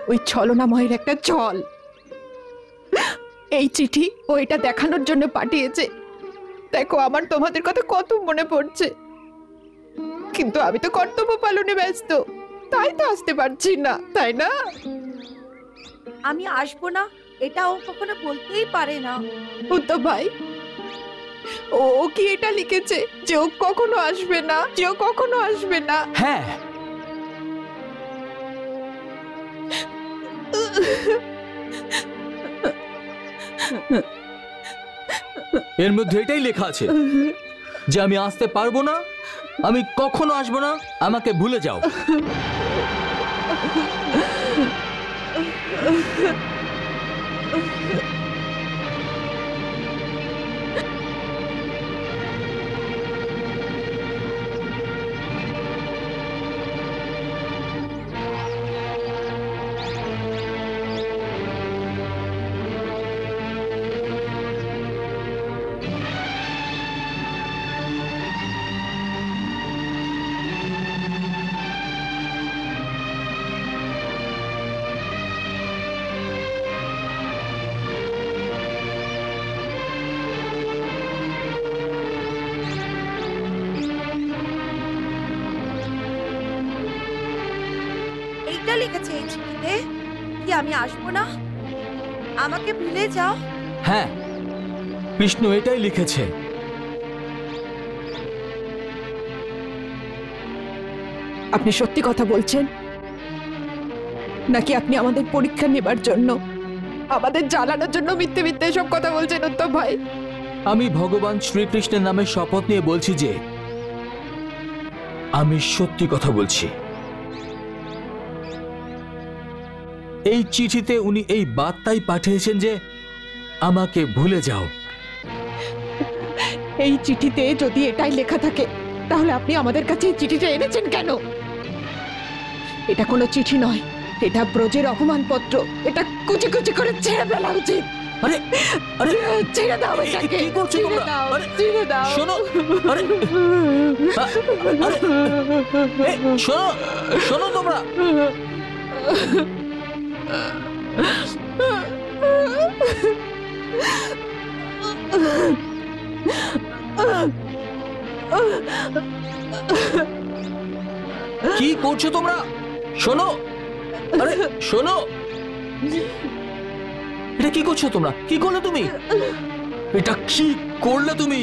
ওই ছলনাময়ের একটা ছল। এই চিঠি ও এটা দেখানোর জন্য পাঠিয়েছে, দেখো আমার তোমাদের কথা কত মনে পড়ছে, কিন্তু আমি তো কর্তব্য পালনে ব্যস্ত, তাই তো আসতে পারছি না, তাই না? আমি আসবো না এটা ও কখনো বলতেই পারে না। উদ্ধব ভাই, ও কি এটা লিখেছে যে ও কখনো আসবে না, যে ও কখনো আসবে না? হ্যাঁ, এর মধ্যে এটাই লেখা আছে যে আমি আসতে পারবো না, আমি কখনো আসবো না, আমাকে ভুলে যাও। এইটা লিখেছে এই চিঠিতে কি আমি আসবো না, আমাকে ভুলে যাও? হ্যাঁ, কৃষ্ণ এটাই লিখেছে। আপনি সত্যি কথা বলছেন নাকি আপনি আমাদের পরীক্ষা নেবার জন্য, আমাদের জ্বালানোর জন্য মিথ্যে মিথ্যে সব কথা বলছেন উত্তম ভাই? আমি ভগবান শ্রীকৃষ্ণের নামে শপথ নিয়ে বলছি যে আমি সত্যি কথা বলছি। এই চিঠিতে উনি এই বার্তাই পাঠিয়েছেন যে আমাকে ভুলে যাও। এই চিঠিতে যদি এটাই লেখা থাকে তাহলে আপনি আমাদের কাছে এই চিঠিটা এনেছেন কেন? এটা কোনো চিঠি নয়, এটা ব্রজের অপমানপত্র। এটা কুচি কুচি করে ছেড়ে ফেলা উচিত। আরে আরে ছেড়ে দাও এটাকে, কি করছো তোমরা? আরে ছেড়ে দাও। শোনো, আরে আরে শোনো, শোনো তোমরা। কি করছো তোমরা? শোনো, আরে শোনো, এটা কি করছো তোমরা? কি করলে তুমি? এটা কি করলে তুমি?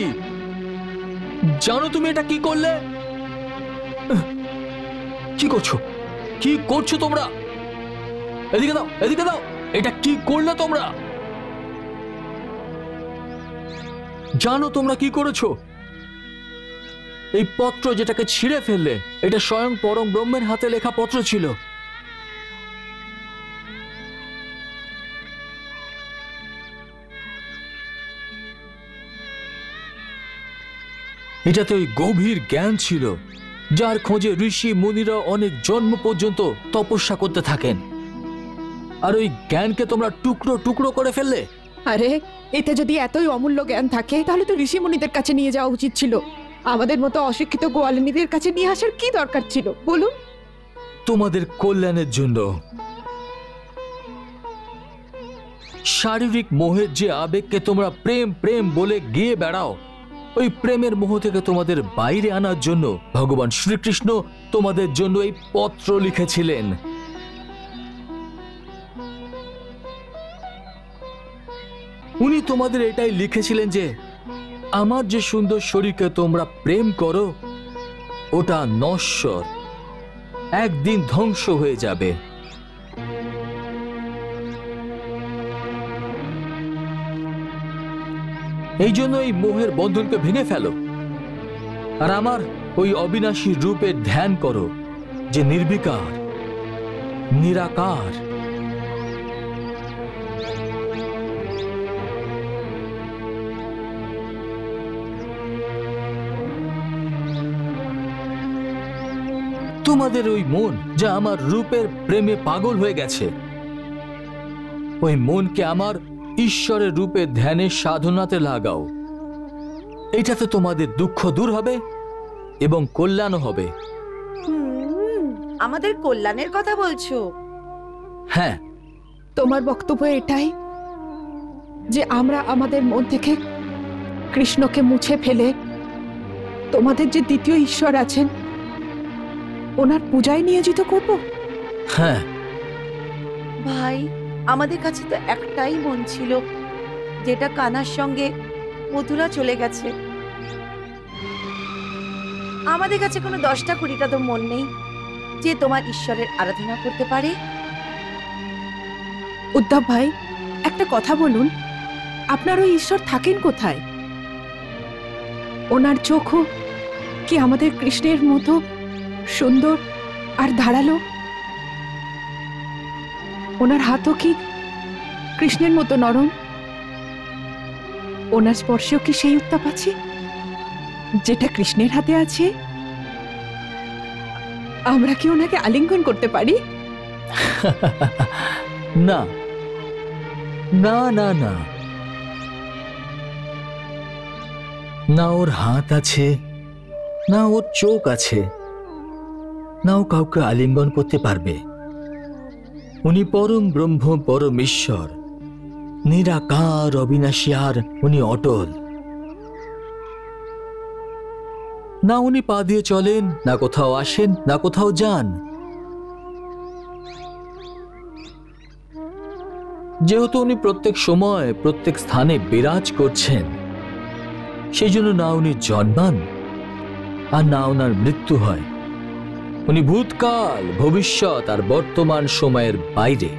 জানো তুমি এটা কি করলে? কি করছো? কি করছো তোমরা? এদিকে দাও, এদিকে দাও। এটা কি করলে তোমরা? জানো তোমরা কি করেছো? এই পত্র যেটাকে ছিঁড়ে ফেললে, এটা স্বয়ং পরম ব্রহ্মের হাতে লেখা পত্র ছিল। এটাতে ওই গভীর জ্ঞান ছিল যার খোঁজে ঋষি মুনিরা অনেক জন্ম পর্যন্ত তপস্যা করতে থাকেন। আর ওই জ্ঞানকে তোমরা টুকরো টুকরো করে ফেললে। আরে এতে যদি এতই অমূল্য জ্ঞান থাকে তাহলে তো ঋষি মুনিদের কাছে নিয়ে যাওয়া উচিত ছিল। আমাদের মতো অশিক্ষিত গোয়ালিনীদের কাছে নিয়ে আসার কি দরকার ছিল বলুন? তোমাদের কল্যাণের জন্য। শারীরিক মোহের যে আবেগকে তোমরা প্রেম প্রেম বলে গিয়ে বেড়াও, ওই প্রেমের মোহ থেকে তোমাদের বাইরে আনার জন্য ভগবান শ্রীকৃষ্ণ তোমাদের জন্য এই পত্র লিখেছিলেন। উনি তোমাদের এটাই লিখেছিলেন যে আমার যে সুন্দর শরীরকে তোমরা প্রেম করো ওটা নশ্বর, একদিন ধ্বংস হয়ে যাবে। এই জন্য এই মোহের বন্ধনকে ভেঙে ফেলো আর আমার ওই অবিনাশী রূপের ধ্যান করো যে নির্বিকার, নিরাকার। তোমাদের ওই মন যা আমার রূপের প্রেমে পাগল হয়ে গেছে, ওই মনকে আমার ঈশ্বরের রূপে ধ্যানের সাধনাতে লাগাও। এটাতে তোমাদের দুঃখ দূর হবে এবং কল্যাণও হবে। আমাদের কল্যাণের কথা বলছো? হ্যাঁ। তোমার বক্তব্য এটাই যে আমরা আমাদের মন থেকে কৃষ্ণকে মুছে ফেলে তোমাদের যে দ্বিতীয় ঈশ্বর আছেন ওনার পূজায় নিয়োজিত করব? হ্যাঁ ভাই, আমাদের কাছে তো একটাই মন ছিল যেটা কানার সঙ্গে মথুরা চলে গেছে। আমাদের কাছে কোনো 10টা-20টা তো মন নেই যে তোমার ঈশ্বরের আরাধনা করতে পারে। উদ্ধব ভাই, একটা কথা বলুন, আপনার ওই ঈশ্বর থাকেন কোথায়? ওনার চোখও কি আমাদের কৃষ্ণের মতো সুন্দর আর ধারালো? ওনার হাতও কি কৃষ্ণের মতো নরম? ওনার স্পর্শেও কি সেই উত্তাপ আছে যেটা কৃষ্ণের হাতে আছে? আমরা কি ওনাকে আলিঙ্গন করতে পারি? না না না না, না ওর হাত আছে, না ওর চোখ আছে, না ও কাউকে আলিঙ্গন করতে পারবে। উনি পরম ব্রহ্ম, পরম ঈশ্বর, নিরাকার, অবিনাশী, আর উনি অটল। না উনি পা দিয়ে চলেন, না কোথাও আসেন, না কোথাও যান। যেহেতু উনি প্রত্যেক সময় প্রত্যেক স্থানে বিরাজ করছেন, সেই জন্য না উনি জন্মান আর না ওনার মৃত্যু হয়। উনি ভূতকাল, ভবিষ্যৎ আর বর্তমান সময়ের বাইরে।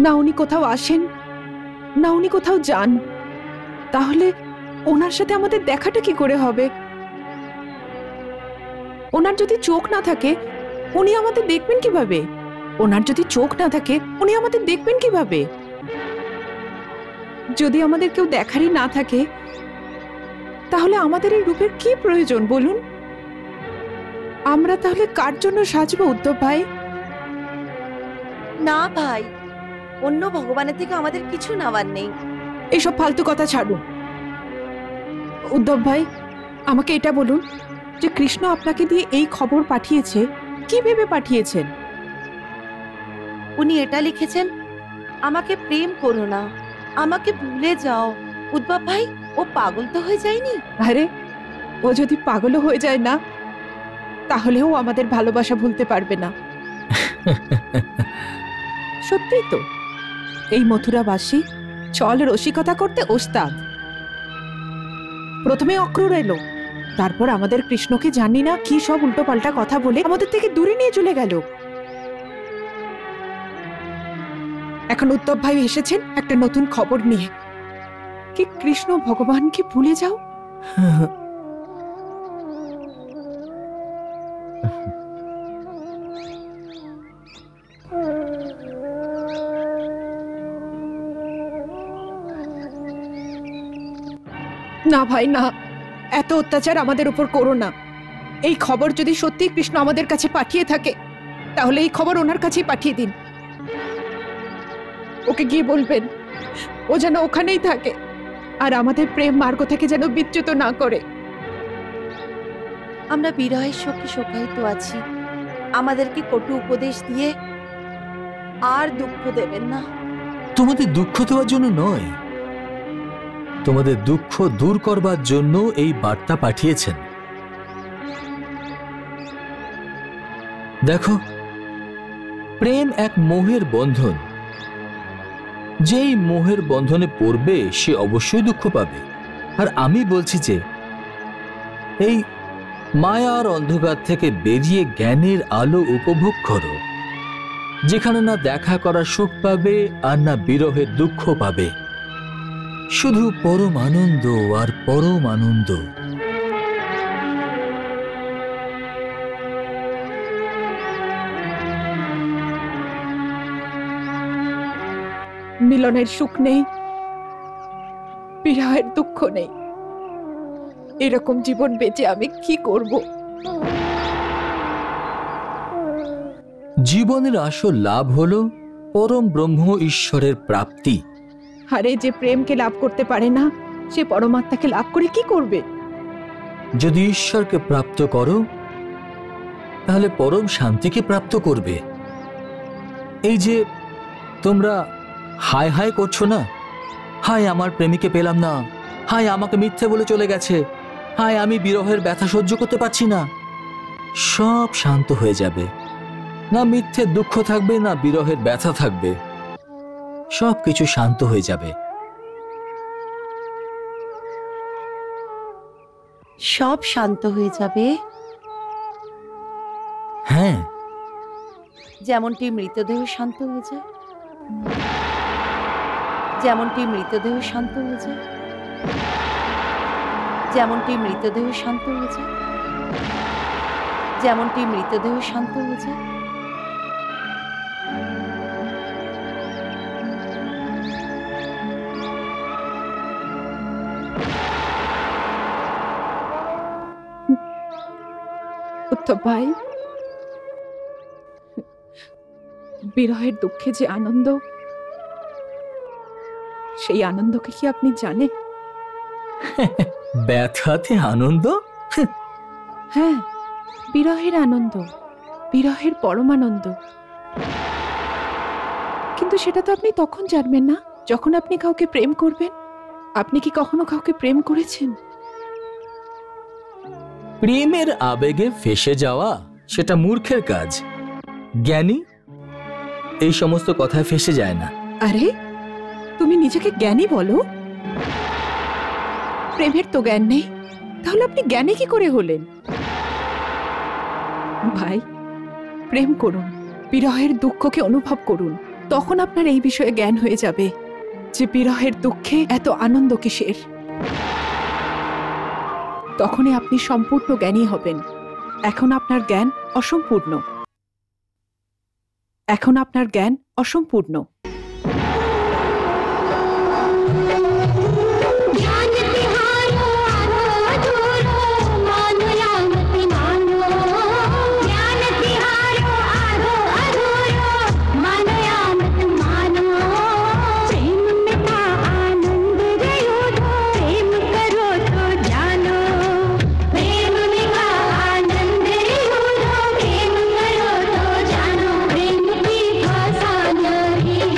না উনি কোথাও আসেন, না উনি কোথাও যান, তাহলে ওনার সাথে আমাদের দেখাটা কি করে হবে? ওনার যদি চোখ না থাকে উনি আমাদের দেখবেন কিভাবে? ওনার যদি চোখ না থাকে উনি আমাদের দেখবেন কিভাবে? যদি আমাদের কেউ দেখারই না থাকে তাহলে আমাদের এই রূপের কি প্রয়োজন বলুন? আমরা তাহলে কার জন্য সাজবো উদ্ধব ভাই? না ভাই, অন্য ভগবানের থেকে আমাদের কিছু নেওয়ার নেই। এসব ফালতু কথা ছাড়ুন। উদ্ধব ভাই, আমাকে এটা বলুন যে কৃষ্ণ আপনাকে দিয়ে এই খবর পাঠিয়েছে, কি ভেবে পাঠিয়েছেন? উনি এটা লিখেছেন, আমাকে প্রেম করো না, আমাকে ভুলে যাও। উদ্ধব ভাই, ও পাগল তো হয়ে যায়নি? আরে ও যদি পাগলও হয়ে যায় না, তাহলেও আমাদের ভালোবাসা ভুলতে পারবে না। সত্যিই তো, এই মথুরাবাসী চল রসিকতা করতে ওস্তাদ। প্রথমে অক্রূর এলো, তারপর আমাদের কৃষ্ণকে জানি না কি সব উল্টোপাল্টা কথা বলে আমাদের থেকে দূরে নিয়ে চলে গেল। এখন উদ্ধব ভাই এসেছেন একটা নতুন খবর নিয়ে, কি কৃষ্ণ ভগবানকে ভুলে যাও। না ভাই না, এত অত্যাচার আমাদের উপর করো না। এই খবর যদি সত্যি কৃষ্ণ আমাদের কাছে পাঠিয়ে থাকে তাহলে এই খবর ওনার কাছেই পাঠিয়ে দিন। ওকে গিয়ে বলবেন ও যেন ওখানেই থাকে আর আমাদের প্রেম মার্গ থেকে যেন বিচ্যুত না করে। আমরা বিরহের শোকে শোকায়িত আছি, আমাদেরকে কটু উপদেশ দিয়ে আর দুঃখ দেবেন না। তোমাদের দুঃখ দেওয়ার জন্য নয়, তোমাদের দুঃখ দূর করবার জন্য এই বার্তা পাঠিয়েছেন। দেখো, প্রেম এক মোহের বন্ধন। যেই মোহের বন্ধনে পড়বে সে অবশ্যই দুঃখ পাবে। আর আমি বলছি যে এই মায়ার অন্ধকার থেকে বেরিয়ে জ্ঞানের আলো উপভোগ করো, যেখানে না দেখা করার সুখ পাবে আর না বিরহের দুঃখ পাবে, শুধু পরম আনন্দ আর পরম আনন্দ। মিলনের সুখ নেই, বিরহের দুঃখ নেই, এরকম জীবন বেঁচে আমি কি করব? জীবনের আসল লাভ হলো পরম ব্রহ্ম ঈশ্বরের প্রাপ্তি। আরে যে প্রেমকে লাভ করতে পারে না সে পরমাত্মাকে লাভ করে কি করবে? যদি ঈশ্বরকে প্রাপ্ত করো তাহলে পরম শান্তিকে প্রাপ্ত করবে। এই যে তোমরা হায় হায় করছো না, হায় আমার প্রেমিকে পেলাম না, হায় আমাকে মিথ্যে বলে চলে গেছে, হায় আমি বিরহের ব্যথা সহ্য করতে পারছি না, সব শান্ত হয়ে যাবে। না মিথ্যে দুঃখ থাকবে, না বিরহের ব্যথা থাকবে, সব কিছু শান্ত হয়ে যাবে। সব শান্ত হয়ে যাবে? হ্যাঁ, যেমনটি মৃতদেহ শান্ত হয়ে যায়, যেমনটি মৃতদেহ শান্ত হয়ে যায়, যেমনটি মৃতদেহ শান্ত হয়ে যায়, যেমনটি মৃতদেহ শান্ত হয়ে যায়। উদ্ধব ভাই, বিরহের দুঃখে যে আনন্দ, সেই আনন্দকে কি আপনি জানেন? ব্যথাতে আনন্দ? হ্যাঁ, বিরহের আনন্দ, বিরহের পরমানন্দ। কিন্তু সেটা তো আপনি তখন জানবেন না যখন আপনি কাউকে প্রেম করবেন। আপনি কি কখনো কাউকে প্রেম করেছেন? প্রেমের আবেগে ফেসে যাওয়া সেটা মূর্খের কাজ। জ্ঞানী এই সমস্ত কথায় ফেসে যায় না। আরে তুমি নিজেকে জ্ঞানী বলো? প্রেমের তো জ্ঞান নেই, তাহলে আপনি জ্ঞানী কি করে হলেন? ভাই, প্রেম করুন, বিরহের দুঃখকে অনুভব করুন, তখন আপনার এই বিষয়ে জ্ঞান হয়ে যাবে যে বিরহের দুঃখে এত আনন্দ কিসের। তখনই আপনি সম্পূর্ণ জ্ঞানী হবেন। এখন আপনার জ্ঞান অসম্পূর্ণ। এখন আপনার জ্ঞান অসম্পূর্ণ। प्रेम की भाषा नहीं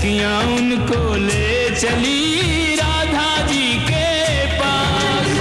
सखियां उनको ले चली राधा जी के पास।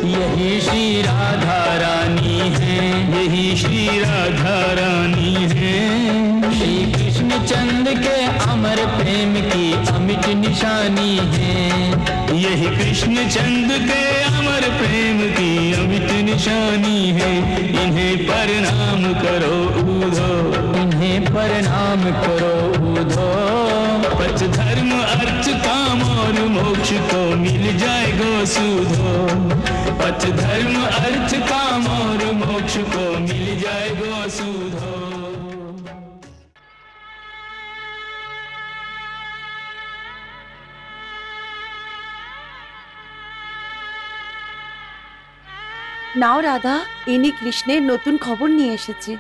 यही श्री राधा रानी है, यही श्री राधा रानी है। श्री कृष्ण चंद्र के अमर प्रेम की अमिट निशानी है। यही कृष्ण चंद्र के अमर प्रेम की अमिट निशानी है। इन्हें प्रणाम करो ऊधो, इन्हें प्रणाम करो ऊधो। पच धर्म अर्थ काम और मोक्ष को मिल जाएगा सुधो। पच धर्म अर्थ काम और मोक्ष को मिल जाएगा सुधो। নাও রাধা, ইনি কৃষ্ণের নতুন খবর নিয়ে এসেছে।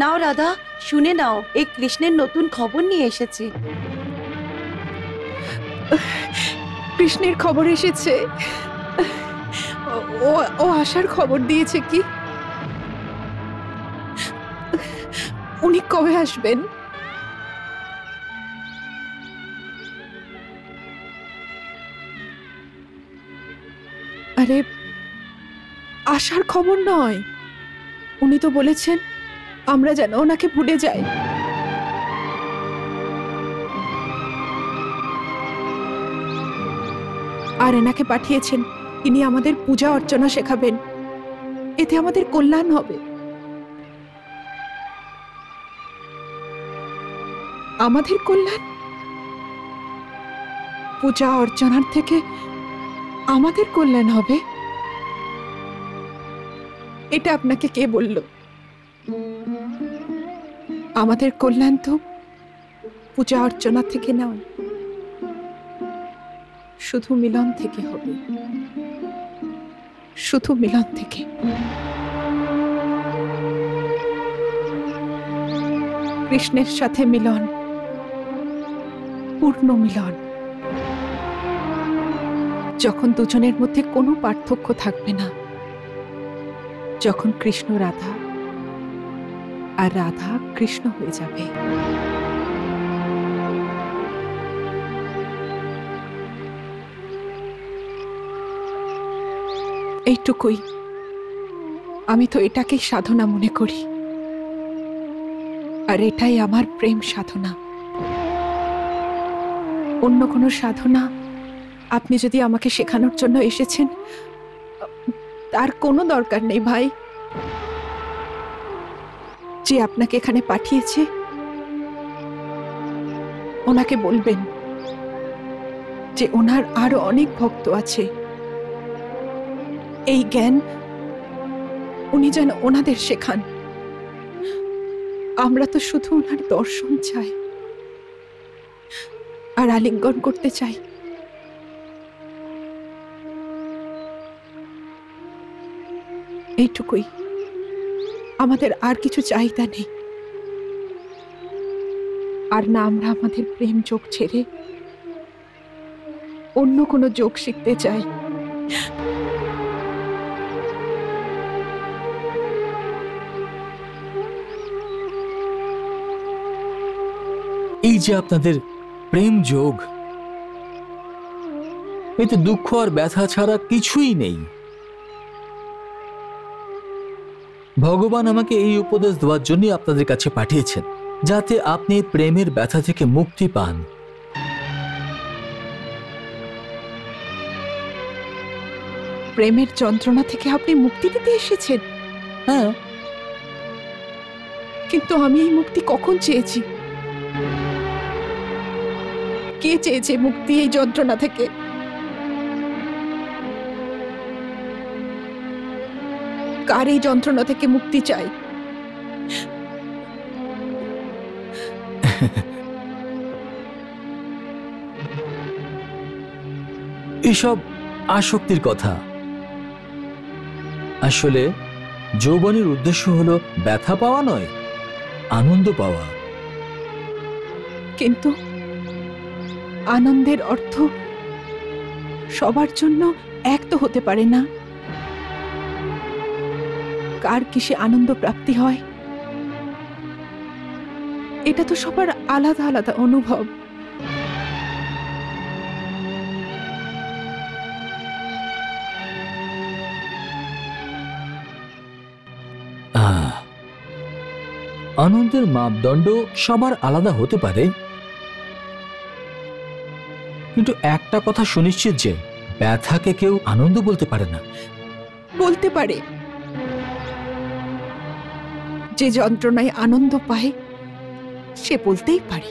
নাও রাধা, শুনে নাও, এই কৃষ্ণের নতুন খবর নিয়ে এসেছে। কৃষ্ণের খবর এসেছে? ও আসার খবর দিয়েছে কি? উনি কবে আসবেন? আরে আসার খবর নয়, উনি তো বলেছেন আমরা যেন ওনাকে ভুলে যাই। আর এনাকে পাঠিয়েছেন তিনি আমাদের পূজা অর্চনা শেখাবেন, এতে আমাদের কল্যাণ হবে। আমাদের কল্যাণ? পূজা অর্চনার থেকে আমাদের কল্যাণ হবে? এটা আপনাকে কে বলল? আমাদের কল্যাণ তো পূজা অর্চনা থেকে নয়, শুধু মিলন থেকে হবে, শুধু মিলন থেকে। কৃষ্ণের সাথে মিলন, পূর্ণ মিলন, যখন দুজনের মধ্যে কোনো পার্থক্য থাকবে না, যখন কৃষ্ণ রাধা আর রাধা কৃষ্ণ হয়ে যাবে। এইটুকুই, আমি তো এটাকেই সাধনা মনে করি, আর এটাই আমার প্রেম সাধনা। অন্য কোনো সাধনা আপনি যদি আমাকে শেখানোর জন্য এসেছেন, তার কোনো দরকার নেই ভাই। যে আপনাকে এখানে পাঠিয়েছে ওনাকে বলবেন যে ওনার আরো অনেক ভক্ত আছে, এই জ্ঞান উনি যেন ওনাদের শেখান। আমরা তো শুধু ওনার দর্শন চাই আর আলিঙ্গন করতে চাই। এইটুকুই, আমাদের আর কিছু চাহিদা নেই। আর না আমরা আমাদের প্রেম যোগ ছেড়ে অন্য কোনো যোগ শিখতে চাই। এই যে আপনাদের প্রেম যোগ, এতে দুঃখ আর ব্যথা ছাড়া কিছুই নেই। ভগবান আমাকে এই উপদেশ দেওয়ার জন্য আপনাদের কাছে পাঠিয়েছেন, যাতে আপনি প্রেমের ব্যথা থেকে মুক্তি পান। প্রেমের যন্ত্রণা থেকে আপনি মুক্তি দিতে এসেছেন? হ্যাঁ, কিন্তু আমি এই মুক্তি কখন চেয়েছি? কে চেয়েছে মুক্তি এই যন্ত্রণা থেকে? কার এই যন্ত্রণা থেকে মুক্তি চাই? এসব আসক্তির কথা। আসলে যৌবনের উদ্দেশ্য হলো ব্যথা পাওয়া নয়, আনন্দ পাওয়া। কিন্তু আনন্দের অর্থ সবার জন্য এক তো হতে পারে না। কার কিসে আনন্দ প্রাপ্তি হয়, এটা তো সবার আলাদা আলাদা অনুভব। আনন্দের মাপদণ্ড সবার আলাদা হতে পারে, কিন্তু একটা কথা সুনিশ্চিত যে ব্যথাকে কেউ আনন্দ বলতে পারে না। বলতে পারে, যে যন্ত্রণায় আনন্দ পায় সে বলতেই পারে।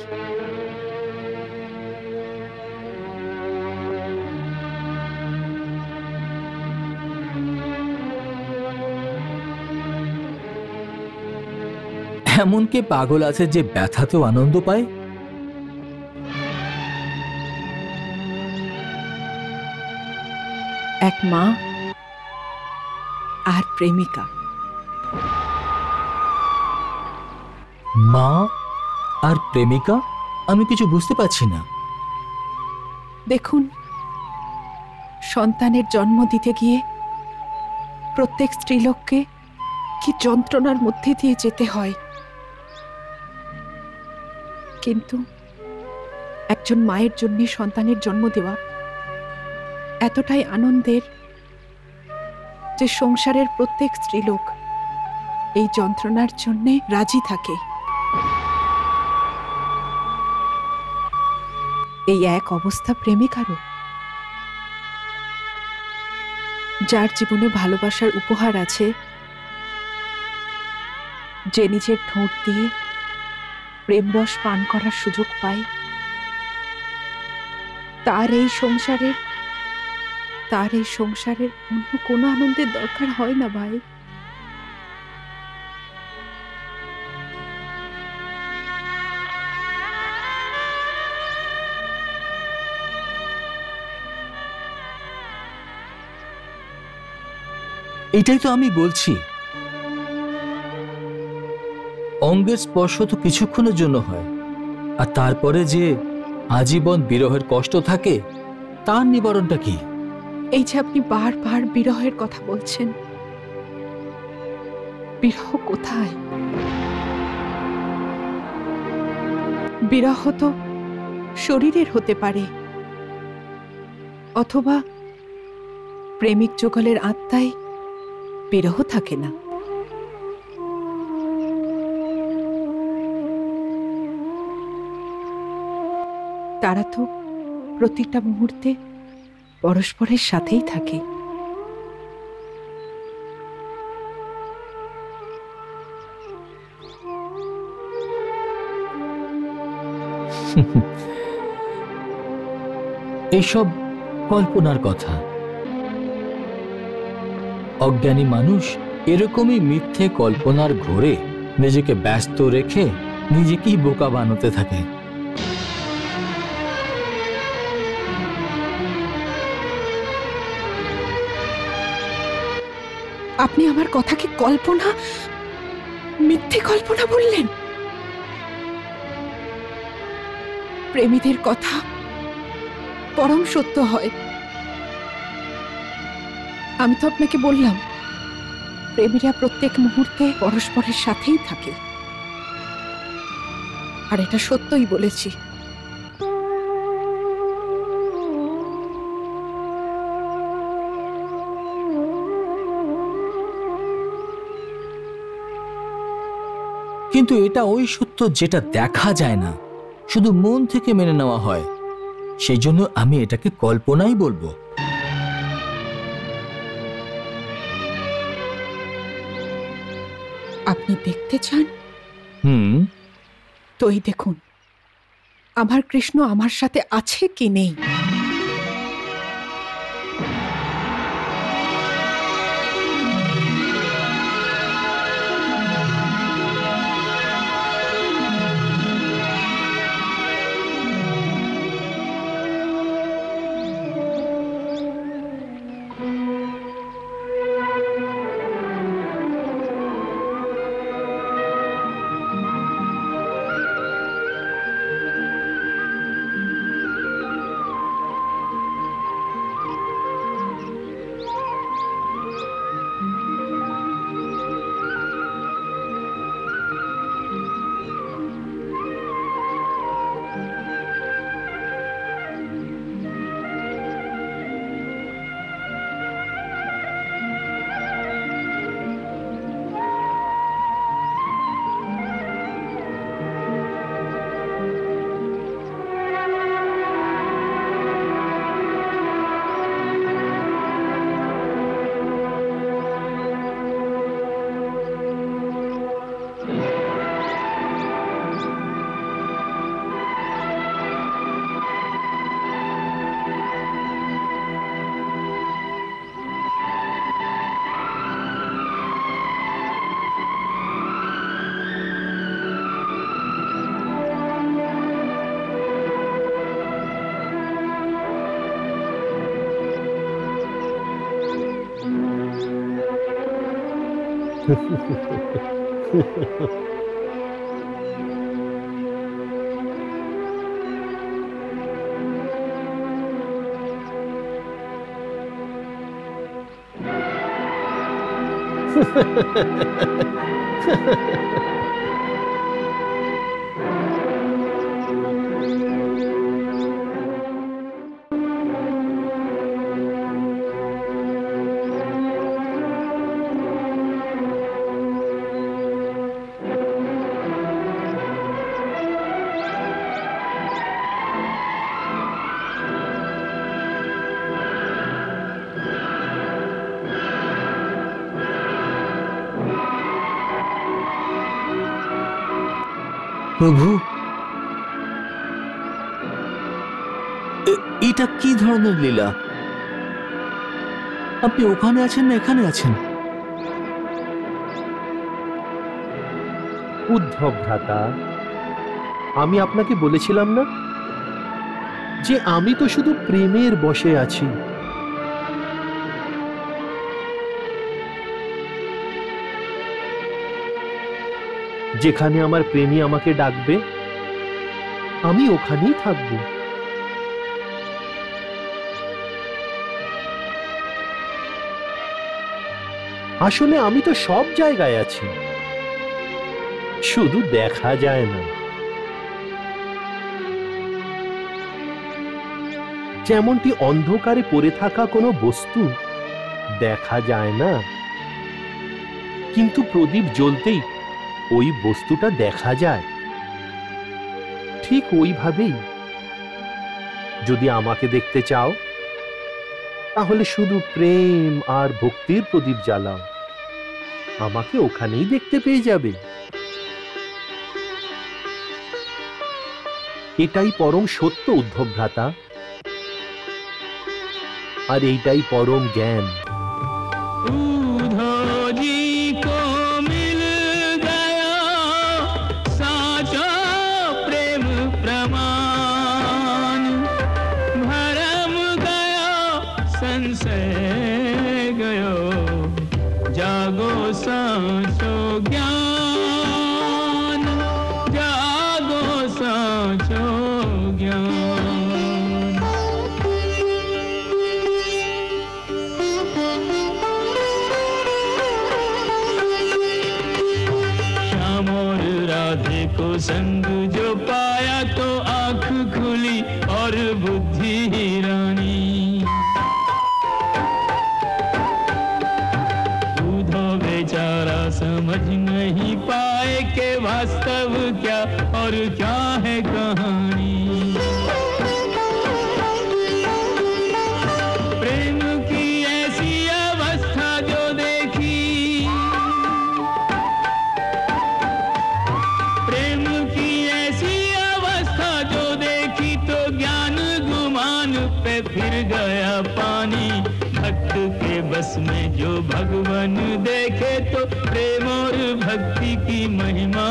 এমন কে পাগল আছে যে ব্যথাতেও আনন্দ পায়? এক মা আর প্রেমিকা। মা আর প্রেমিকা? আমি কিছু বুঝতে পারছি না। দেখুন, সন্তানের জন্ম দিতে গিয়ে প্রত্যেক স্ত্রীলোককে কি যন্ত্রণার মধ্যে দিয়ে যেতে হয়, কিন্তু একজন মায়ের জন্য সন্তানের জন্ম দেওয়া এতটাই আনন্দের যে সংসারের প্রত্যেক স্ত্রীলোক এই যন্ত্রণার জন্য রাজি থাকে। এই এক অবস্থা প্রেমিকারও, যার জীবনে ভালোবাসার উপহার আছে, যে নিজের ঠোঁট দিয়ে প্রেমরস পান করার সুযোগ পায়, তার এই সংসারের অন্য কোনো আনন্দের দরকার হয় না ভাই। এটাই তো আমি বলছি, অঙ্গের স্পর্শ তো কিছুক্ষণের জন্য হয়, আর তারপরে যে আজীবন বিরহের কষ্ট থাকে, তার নিবারণটা কি? এই যে আপনি বারবার বিরহের কথা বলছেন, বিরহ কোথায়? বিরহ তো শরীরের হতে পারে, অথবা প্রেমিক যুগলের আত্মায় বিরহ থাকে না। তারা তো প্রতিটা মুহূর্তে পরস্পরের সাথেই থাকে। এসব কল্পনার কথা। অজ্ঞানী মানুষ এরকমই মিথ্যে কল্পনার ঘোরে নিজেকে ব্যস্ত রেখে নিজেকেই বোকা বানাতে থাকে। আপনি আমার কথাকে কল্পনা, মিথ্যে কল্পনা বললেন? প্রেমীদের কথা পরম সত্য হয়। আমি তো আপনাকে বললাম, প্রেমীরা প্রত্যেক মুহূর্তে পরস্পরের সাথেই থাকে, আর এটা সত্যই বলেছি। কিন্তু এটা ওই সত্য যেটা দেখা যায় না, শুধু মন থেকে মেনে নেওয়া হয়। সেই জন্য আমি এটাকে কল্পনাই বলবো। আপনি দেখতে চান? তো এই দেখুন, আমার কৃষ্ণ আমার সাথে আছে কি নেই। প্রভু, এটা কি ধরনের লীলা? আপনি ওখানে আছেন না এখানে আছেন? উদ্ধব ভ্রাতা, আমি আপনাকে বলেছিলাম না যে আমি তো শুধু প্রেমের বশে আছি। যেখানে আমার প্রেমী আমাকে ডাকবে আমি ওখানেই থাকব। আসলে আমি তো সব জায়গায় আছি, শুধু দেখা যায় না। যেমনটি অন্ধকারে পড়ে থাকা কোনো বস্তু দেখা যায় না, কিন্তু প্রদীপ জ্বলতেই ওই বস্তুটা দেখা যায়। ঠিক ওইভাবেই যদি আমাকে দেখতে চাও তাহলে শুধু প্রেম আর ভক্তির প্রদীপ জ্বালাও, আমাকে ওখানেই দেখতে পেয়ে যাবে। এটাই পরম সত্য উদ্ধব ভ্রাতা, আর এইটাই পরম জ্ঞান। संग जो पाया तो आंख खुली और बुद्धि रानी। उद्धव बेचारा समझ नहीं नहीं पाए कि वास्तव क्या और क्या है कहानी। प्रेम की ऐसी अवस्था जो देखी, प्रेम की ऐसी अवस्था जो देखी तो ज्ञान गुमान पे फिर गया पानी। भक्त के बस में जो भगवान देखे तो प्रेम और भक्ति की महिमा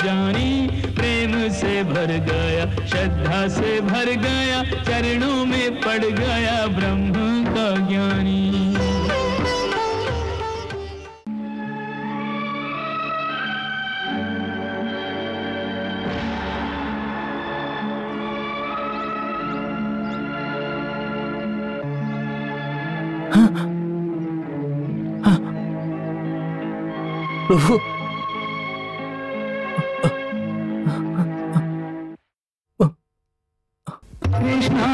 जानी। प्रेम से भर गया, श्रद्धा से भर गया, चरणों में पड़ गया ब्रह्म का ज्ञानी। प्रभु, कृष्णा